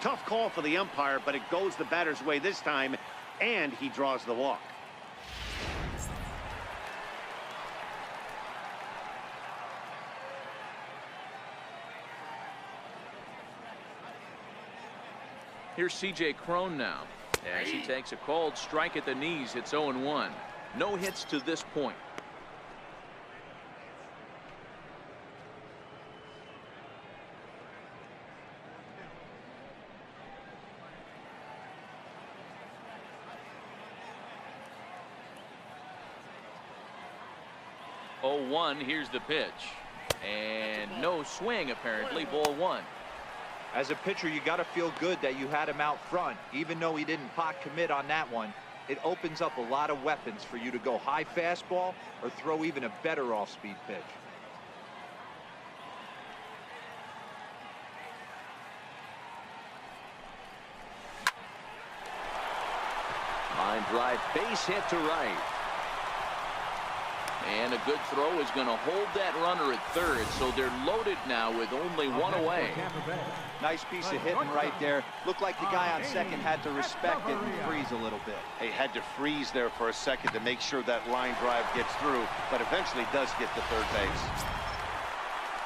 Tough call for the umpire, but it goes the batter's way this time, and he draws the walk. Here's C.J. Cron now, as he takes a called strike at the knees. It's 0-1. No hits to this point. Here's the pitch, and no swing apparently. Ball 1. As a pitcher, you got to feel good that you had him out front. Even though he didn't pot commit on that one, it opens up a lot of weapons for you to go high fastball or throw even a better off-speed pitch. Line drive, base hit to right. And a good throw is going to hold that runner at third, so they're loaded now with only 1 away. Nice piece of hitting right there. Looked like the guy on second had to respect it and freeze a little bit. He had to freeze there for a second to make sure that line drive gets through, but eventually does get to third base.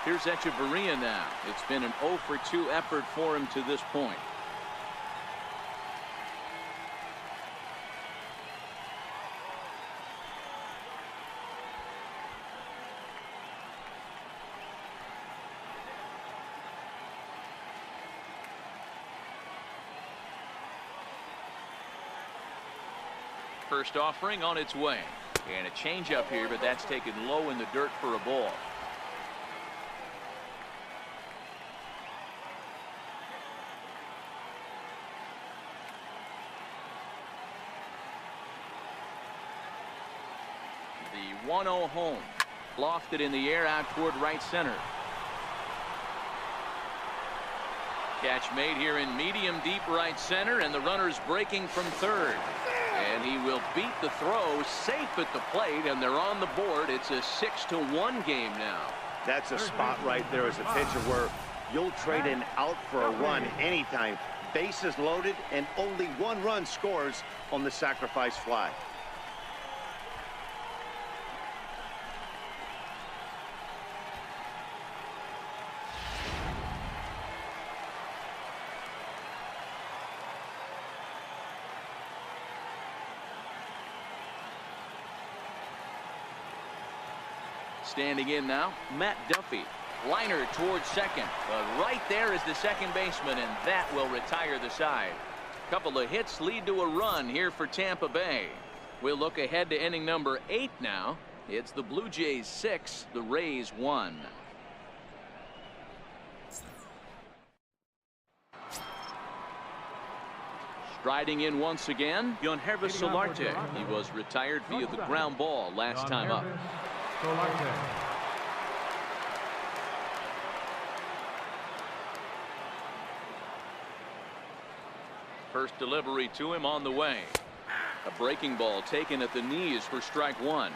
Here's Echeverria now. It's been an 0 for 2 effort for him to this point. First offering on its way, and a changeup here, but that's taken low in the dirt for a ball. The 1-0 home, lofted in the air out toward right center. Catch made here in medium deep right center, and the runner's breaking from third. And he will beat the throw, safe at the plate, and they're on the board. It's a 6-1 game now. That's a spot right there as a pitcher where you'll trade an out for a run anytime. Bases loaded, and only one run scores on the sacrifice fly. Standing in now, Matt Duffy. Liner towards second, but right there is the second baseman, and that will retire the side. Couple of hits lead to a run here for Tampa Bay. We'll look ahead to inning number 8 now. It's the Blue Jays 6, the Rays 1. Striding in once again, Yonhervis Solarte. He was retired via the ground ball last time up. First delivery to him on the way. A breaking ball taken at the knees for strike 1.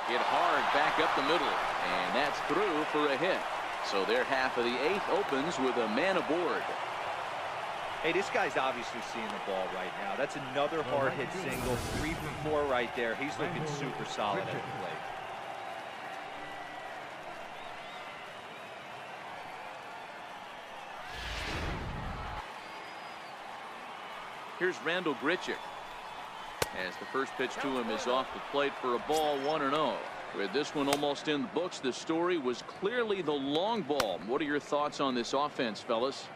Hit hard back up the middle, and that's through for a hit. So their half of the 8th opens with a man aboard. Hey, this guy's obviously seeing the ball right now. That's another hard hit single. 3 for 4 right there. He's looking super solid at the plate. Here's Randall Grichuk. As the first pitch to him is off the plate for a ball, 1-0. With this one almost in the books, the story was clearly the long ball. What are your thoughts on this offense, fellas?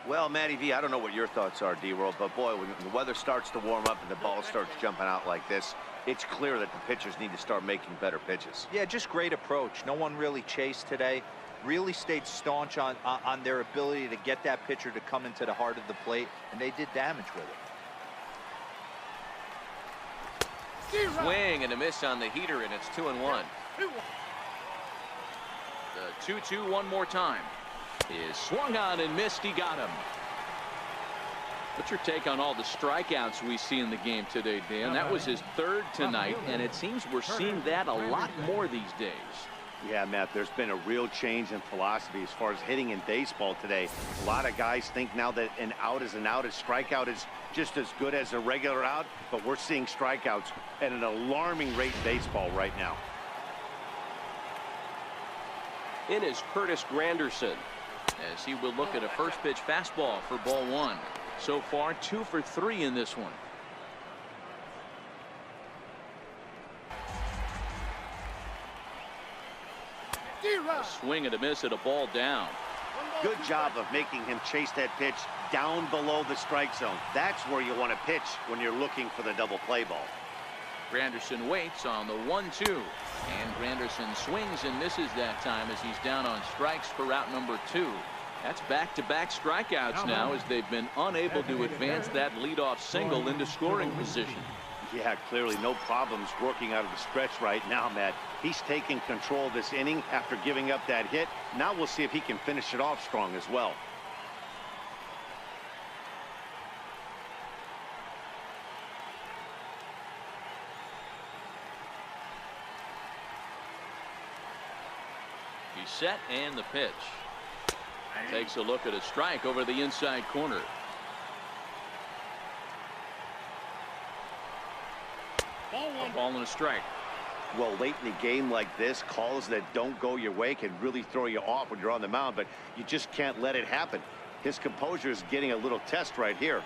Well, Matty V, I don't know what your thoughts are, D-World, but boy, when the weather starts to warm up and the ball starts jumping out like this, it's clear that the pitchers need to start making better pitches. Yeah, just great approach. No one really chased today. Really stayed staunch on their ability to get that pitcher to come into the heart of the plate, and they did damage with it. Swing and a miss on the heater, and it's 2-1. The 2-2 one more time. Is swung on and missed. He got him. What's your take on all the strikeouts we see in the game today, Dan? That was his 3rd tonight, and it seems we're seeing that a lot more these days. Yeah, Matt, there's been a real change in philosophy as far as hitting in baseball today. A lot of guys think now that an out is an out. A strikeout is just as good as a regular out, but we're seeing strikeouts at an alarming rate in baseball right now. In is Curtis Granderson. As he will look at a first pitch fastball for ball 1. So far 2 for 3 in this one. A swing and a miss at a ball down. Good job of making him chase that pitch down below the strike zone. That's where you want to pitch when you're looking for the double play ball. Granderson waits on the 1-2. And Granderson swings and misses that time as he's down on strikes for out number 2. That's back-to-back strikeouts now as they've been unable to advance that leadoff single into scoring position. Yeah, clearly no problems working out of the stretch right now, Matt. He's taking control of this inning after giving up that hit. Now we'll see if he can finish it off strong as well. He's set and the pitch. Takes a look at a strike over the inside corner. A ball and a strike. Well, late in the game like this, calls that don't go your way can really throw you off when you're on the mound, but you just can't let it happen. His composure is getting a little test right here.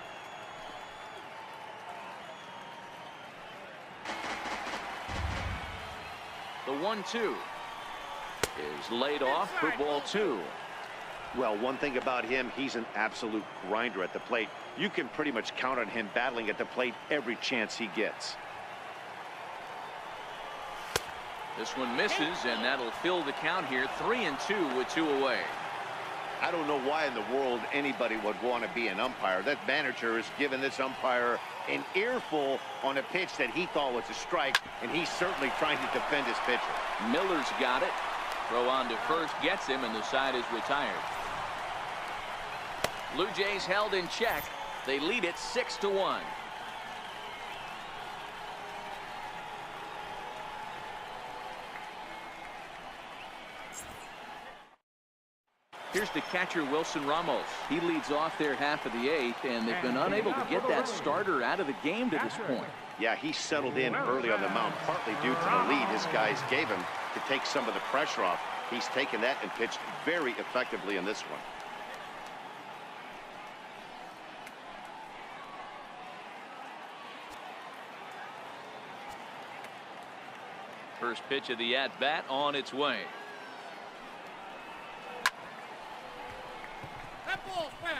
The 1-2 is laid off for ball 2. Well, one thing about him, he's an absolute grinder at the plate. You can pretty much count on him battling at the plate every chance he gets. This one misses, and that'll fill the count here. 3-2 with 2 away. I don't know why in the world anybody would want to be an umpire. That manager has given this umpire an earful on a pitch that he thought was a strike, and he's certainly trying to defend his pitcher. Miller's got it. Throw on to first gets him, and the side is retired. Blue Jays held in check. They lead it 6-1. Here's the catcher, Wilson Ramos. He leads off their half of the eighth, and they've been unable to get that starter out of the game to this point. Yeah, he settled in early on the mound, partly due to the lead his guys gave him to take some of the pressure off. He's taken that and pitched very effectively in this one. First pitch of the at-bat on its way. That ball's foul.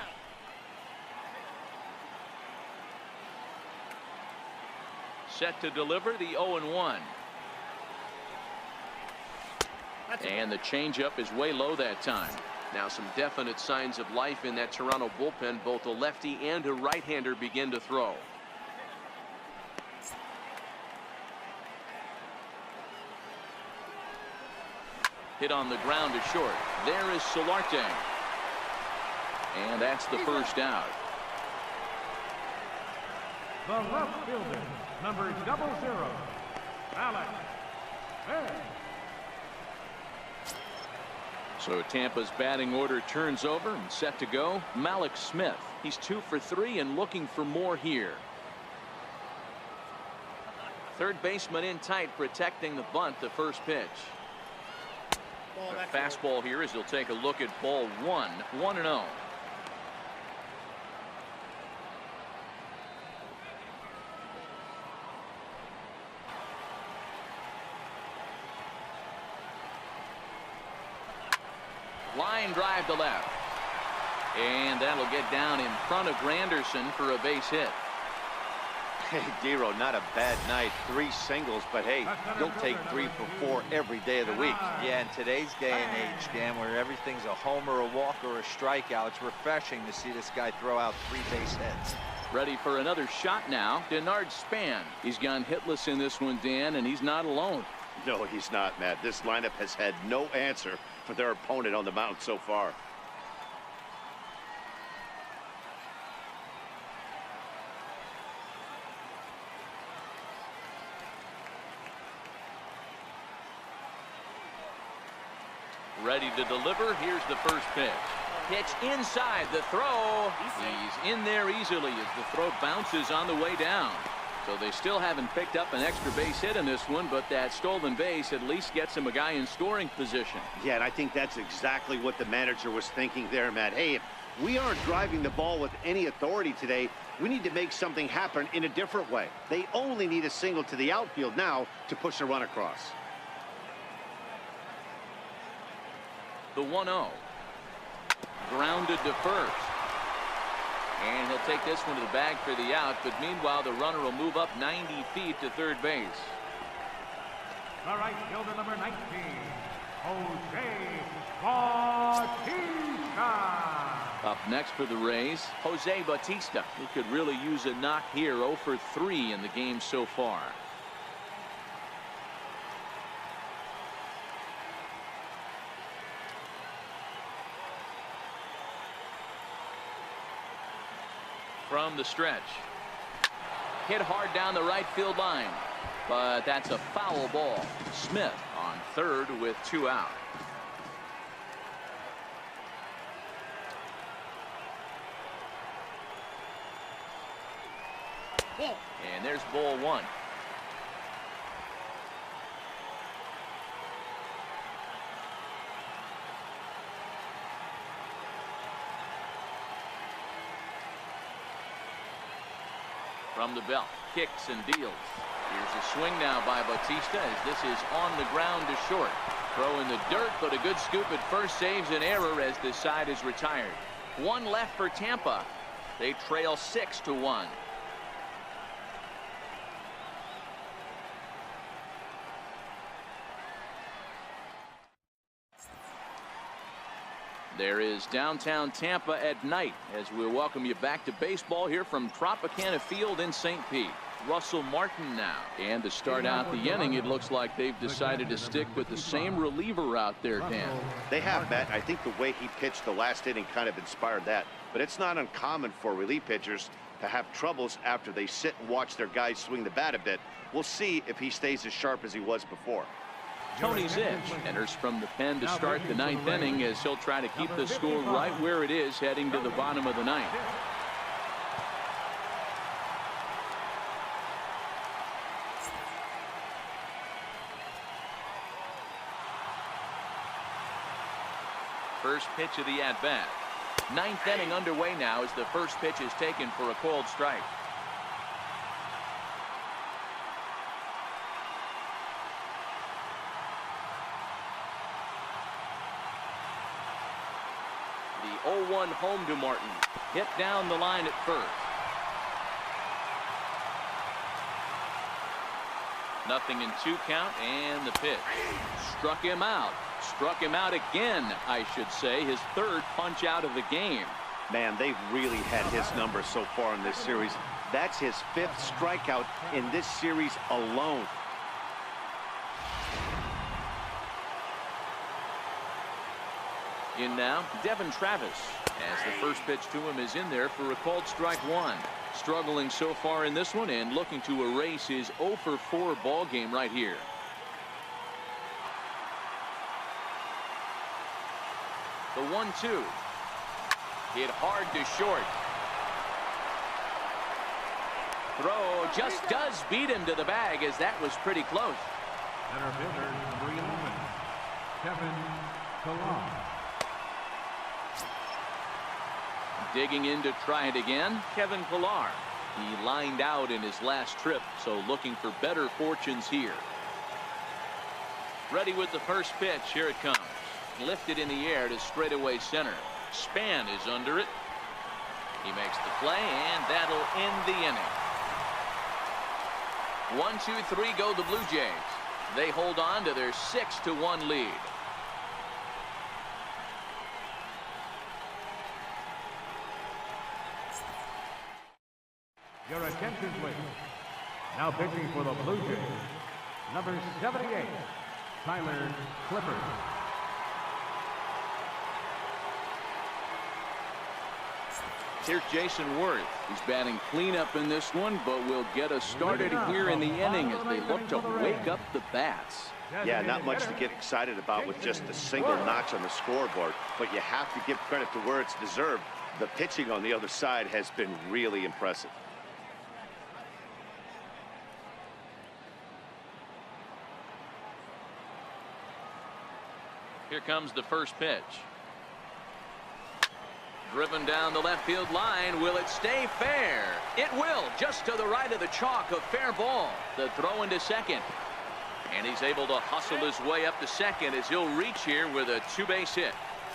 Set to deliver the 0-1. And the changeup is way low that time. Now some definite signs of life in that Toronto bullpen. Both a lefty and a right-hander begin to throw. Hit on the ground to short. There is Solarte. And that's the first out. The left fielder, number 00, Alex. So Tampa's batting order turns over and set to go. Malik Smith. He's 2 for 3 and looking for more here. Third baseman in tight, protecting the bunt. The first pitch. A fastball here as he'll take a look at ball 1. 1-0. Line drive to left. And that'll get down in front of Granderson for a base hit. Hey, Dero, not a bad night. 3 singles, but hey, don't take 3 for 4 every day of the week. Yeah, in today's day and age, Dan, where everything's a homer, a walk, or a strikeout, it's refreshing to see this guy throw out 3 base hits. Ready for another shot now. Denard Span. He's gone hitless in this one, Dan, and he's not alone. No, he's not, Matt. This lineup has had no answer for their opponent on the mound so far. Ready to deliver. Here's the first pitch. Pitch inside. The throw. He's in there easily as the throw bounces on the way down. So they still haven't picked up an extra base hit in this one, but that stolen base at least gets him a guy in scoring position. Yeah, and I think that's exactly what the manager was thinking there, Matt. Hey, if we aren't driving the ball with any authority today, we need to make something happen in a different way. They only need a single to the outfield now to push a run across. The 1-0. Grounded to first. And he'll take this one to the bag for the out, but meanwhile the runner will move up 90 feet to third base. The right fielder, number 19, Jose Bautista. Up next for the Rays, Jose Bautista, who could really use a knock here. 0 for 3 in the game so far. From the stretch. Hit hard down the right field line, but that's a foul ball. Smith on third with 2 out. And there's ball 1. From the belt, kicks and deals. Here's a swing now by Bautista as this is on the ground to short. Throw in the dirt, but a good scoop at first saves an error as this side is retired. 1 left for Tampa. They trail 6-1. There is downtown Tampa at night as we welcome you back to baseball here from Tropicana Field in St. Pete. Russell Martin now. And to start out the inning, it looks like they've decided to stick with the same reliever out there, Dan. They have, Matt. I think the way he pitched the last inning kind of inspired that. But it's not uncommon for relief pitchers to have troubles after they sit and watch their guys swing the bat a bit. We'll see if he stays as sharp as he was before. Tony Zitch enters from the pen to start the ninth inning as he'll try to keep the score right where it is heading to the bottom of the ninth. First pitch of the at-bat. Ninth inning underway now as the first pitch is taken for a called strike. The 0-1 home to Martin. Hit down the line at first. Nothing in 2 count, and the pitch. Struck him out. Struck him out again, I should say. His 3rd punch out of the game. Man, they've really had his number so far in this series. That's his 5th strikeout in this series alone. In now, Devin Travis, as the first pitch to him is in there for a called strike 1. Struggling so far in this one and looking to erase his 0-for-4 ball game right here. The 1-2. Hit hard to short. Throw just does beat him to the bag as that was pretty close. Center fielder, number 11, Kevin Pillar. Digging in to try it again, Kevin Pillar. He lined out in his last trip, so looking for better fortunes here. Ready with the first pitch. Here it comes. Lifted in the air to straightaway center. Span is under it. He makes the play, and that'll end the inning. 1-2-3 go the Blue Jays. They hold on to their 6-1 lead. Your attention, please. Now pitching for the Blue Jays, number 78, Tyler Clippard. Here's Jason Worth. He's batting cleanup in this one, but will get us started here in the inning as they look to wake up the bats. Yeah, not much to get excited about with just a single notch on the scoreboard, but you have to give credit to where it's deserved. The pitching on the other side has been really impressive. Here comes the first pitch. Driven down the left field line. Will it stay fair? It will, just to the right of the chalk. A fair ball. The throw into second. And he's able to hustle his way up to second as he'll reach here with a 2-base hit.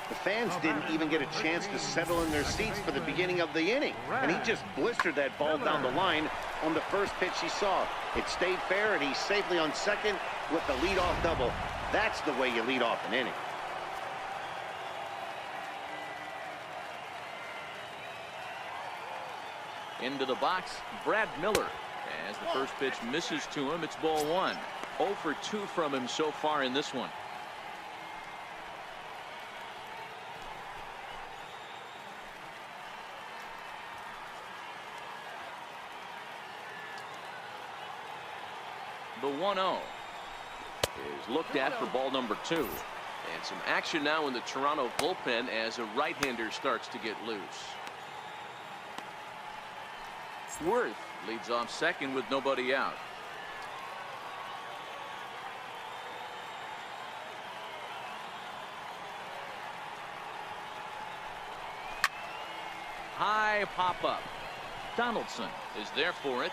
The fans didn't even get a chance to settle in their seats for the beginning of the inning. And he just blistered that ball down the line on the first pitch he saw. It stayed fair, and he's safely on second with the leadoff double. That's the way you lead off an inning. Into the box, Brad Miller. As the first pitch misses to him, it's ball 1. 0 for 2 from him so far in this one. The 1-0 is looked at for ball number 2. And some action now in the Toronto bullpen as a right-hander starts to get loose. Worth leads off second with nobody out. High pop-up. Donaldson is there for it.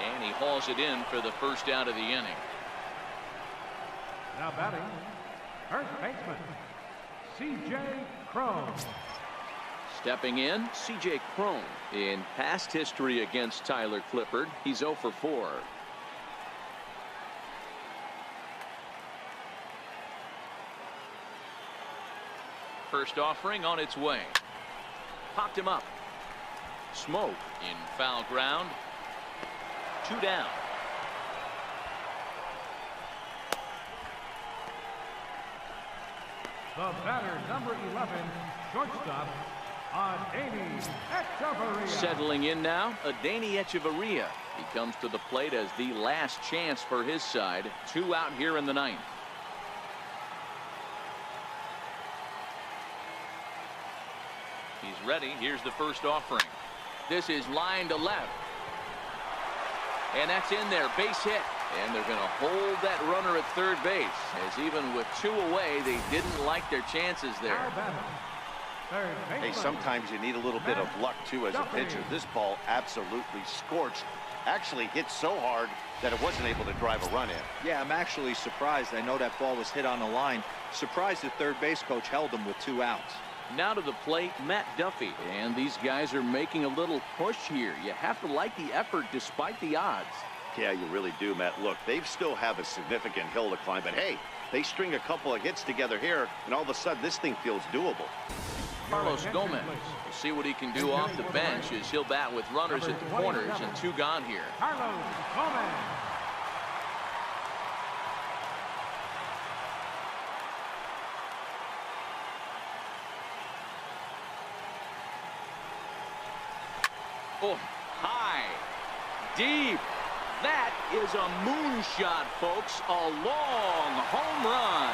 And he hauls it in for the first out of the inning. Now batting, first baseman, C.J. Cron. Stepping in, C.J. Cron. In past history against Tyler Clippard, he's 0 for 4. first offering on its way. Popped him up. Smoke in foul ground. 2 down. The batter, number 11, shortstop, Adeiny Echeverria. Settling in now, Adeiny Echeverria. He comes to the plate as the last chance for his side. 2 out here in the 9th. He's ready. Here's the first offering. This is line to left. And that's in there. Base hit. And they're going to hold that runner at third base, as even with 2 away, they didn't like their chances there. Hey, sometimes you need a little bit of luck, too, as a pitcher. This ball absolutely scorched. Actually hit so hard that it wasn't able to drive a run in. Yeah, I'm actually surprised. I know that ball was hit on the line. Surprised the third base coach held him with 2 outs. Now to the plate, Matt Duffy. And these guys are making a little push here. You have to like the effort despite the odds. Yeah, you really do, Matt. Look, they still have a significant hill to climb, but hey, they string a couple of hits together here, and all of a sudden this thing feels doable. Carlos Gomez. We'll see what he can do off the bench as he'll bat with runners at the corners and 2 gone here. Carlos Gomez. Oh, high, deep. That is a moonshot, folks. A long home run.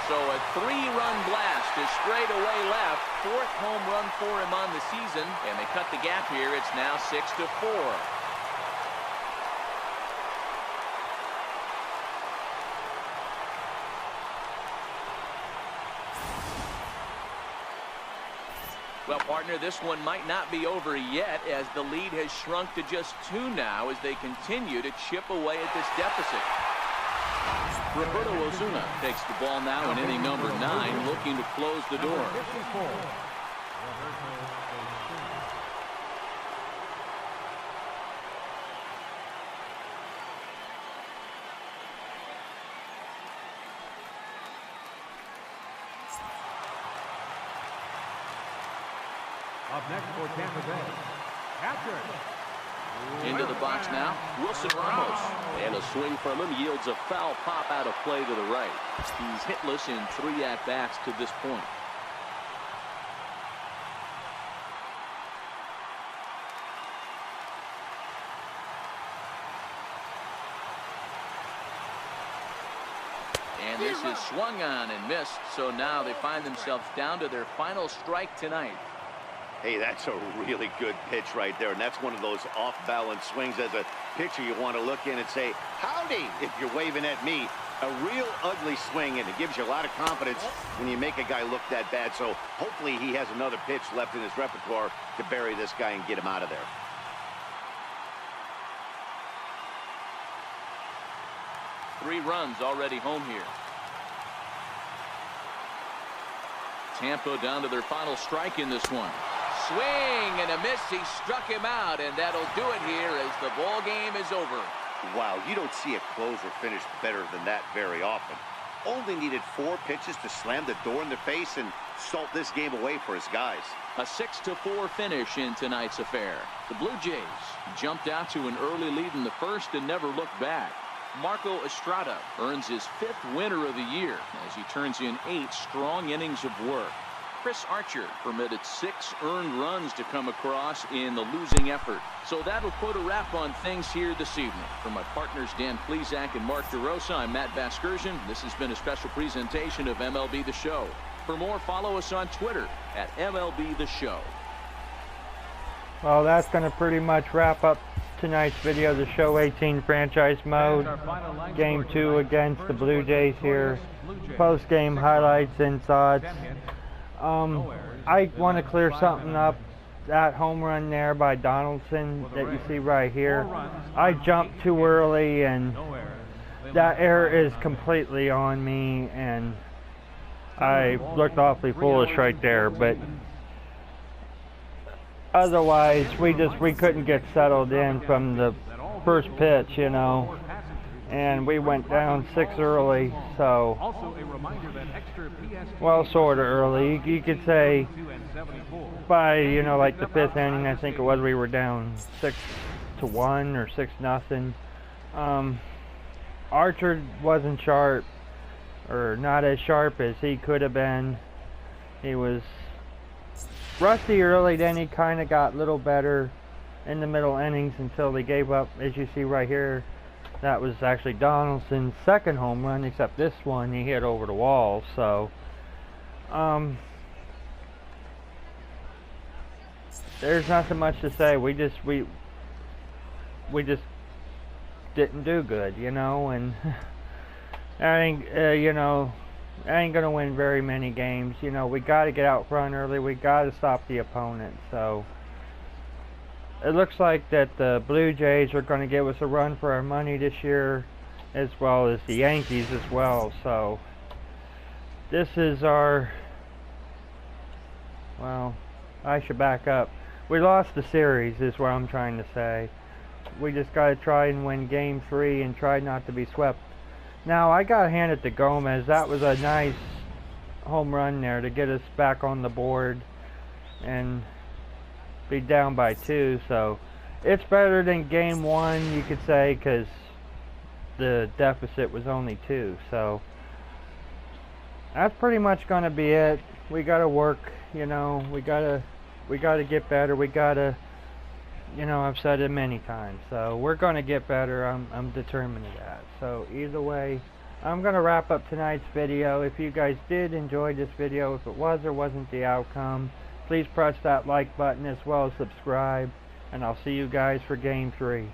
So a 3-run blast to straightaway left. 4th home run for him on the season. And they cut the gap here. It's now 6-4. Well, partner, this one might not be over yet, as the lead has shrunk to just 2 now as they continue to chip away at this deficit. Roberto Osuna takes the ball now in inning number 9, looking to close the door. Up next for Tampa Bay, catcher. Into the box now, Wilson Ramos. And a swing from him yields a foul pop out of play to the right. He's hitless in 3 at-bats to this point. And this is swung on and missed, so now they find themselves down to their final strike tonight. Hey, that's a really good pitch right there, and that's one of those off-balance swings. As a pitcher, you want to look in and say, howdy, if you're waving at me. A real ugly swing, and it gives you a lot of confidence when you make a guy look that bad. So hopefully he has another pitch left in his repertoire to bury this guy and get him out of there. Three runs already home here. Tampa down to their final strike in this one. Swing and a miss. He struck him out, and that'll do it here as the ball game is over. Wow, you don't see a closer finish better than that very often. Only needed 4 pitches to slam the door in the face and salt this game away for his guys. A 6-4 finish in tonight's affair. The Blue Jays jumped out to an early lead in the first and never looked back. Marco Estrada earns his 5th winner of the year as he turns in 8 strong innings of work. Chris Archer permitted 6 earned runs to come across in the losing effort. So that'll put a wrap on things here this evening. For my partners Dan Plesac and Mark DeRosa, I'm Matt Vasgersian. This has been a special presentation of MLB The Show. For more, follow us on Twitter at MLB The Show. Well, that's going to pretty much wrap up tonight's video, the Show 18 franchise mode. Game 2 against the Blue Jays here. Post-game highlights and thoughts. I want to clear something up. That home run there by Donaldson that you see right here, I jumped too early, and that error is completely on me, and I looked awfully foolish right there. But otherwise, we couldn't get settled in from the first pitch, you know, and we went down 6 early, so, well, sort of early. You could say by, you know, like the 5th inning, I think it was, we were down 6-1 or 6-0. Archer wasn't sharp, or not as sharp as he could have been. He was rusty early, then he kind of got a little better in the middle innings until they gave up, as you see right here. That was actually Donaldson's second home run, except this one he hit over the wall. So there's nothing much to say. We just didn't do good, you know, and I think you know, I ain't gonna win very many games. You know, we got to get out front early. We got to stop the opponent. So it looks like that the Blue Jays are going to give us a run for our money this year, as well as the Yankees as well. So this is our, well, I should back up. We lost the series is what I'm trying to say. We just got to try and win game 3 and try not to be swept. Now, I got to hand it to Gomez. That was a nice home run there to get us back on the board and be down by 2. So it's better than game 1, you could say, because the deficit was only 2. So that's pretty much going to be it. We got to work, you know. We got to get better. We got to, you know, I've said it many times. So we're going to get better. I'm determined to that. So either way, I'm going to wrap up tonight's video. If you guys did enjoy this video, if it was or wasn't the outcome, please press that like button as well as subscribe. And I'll see you guys for game 3.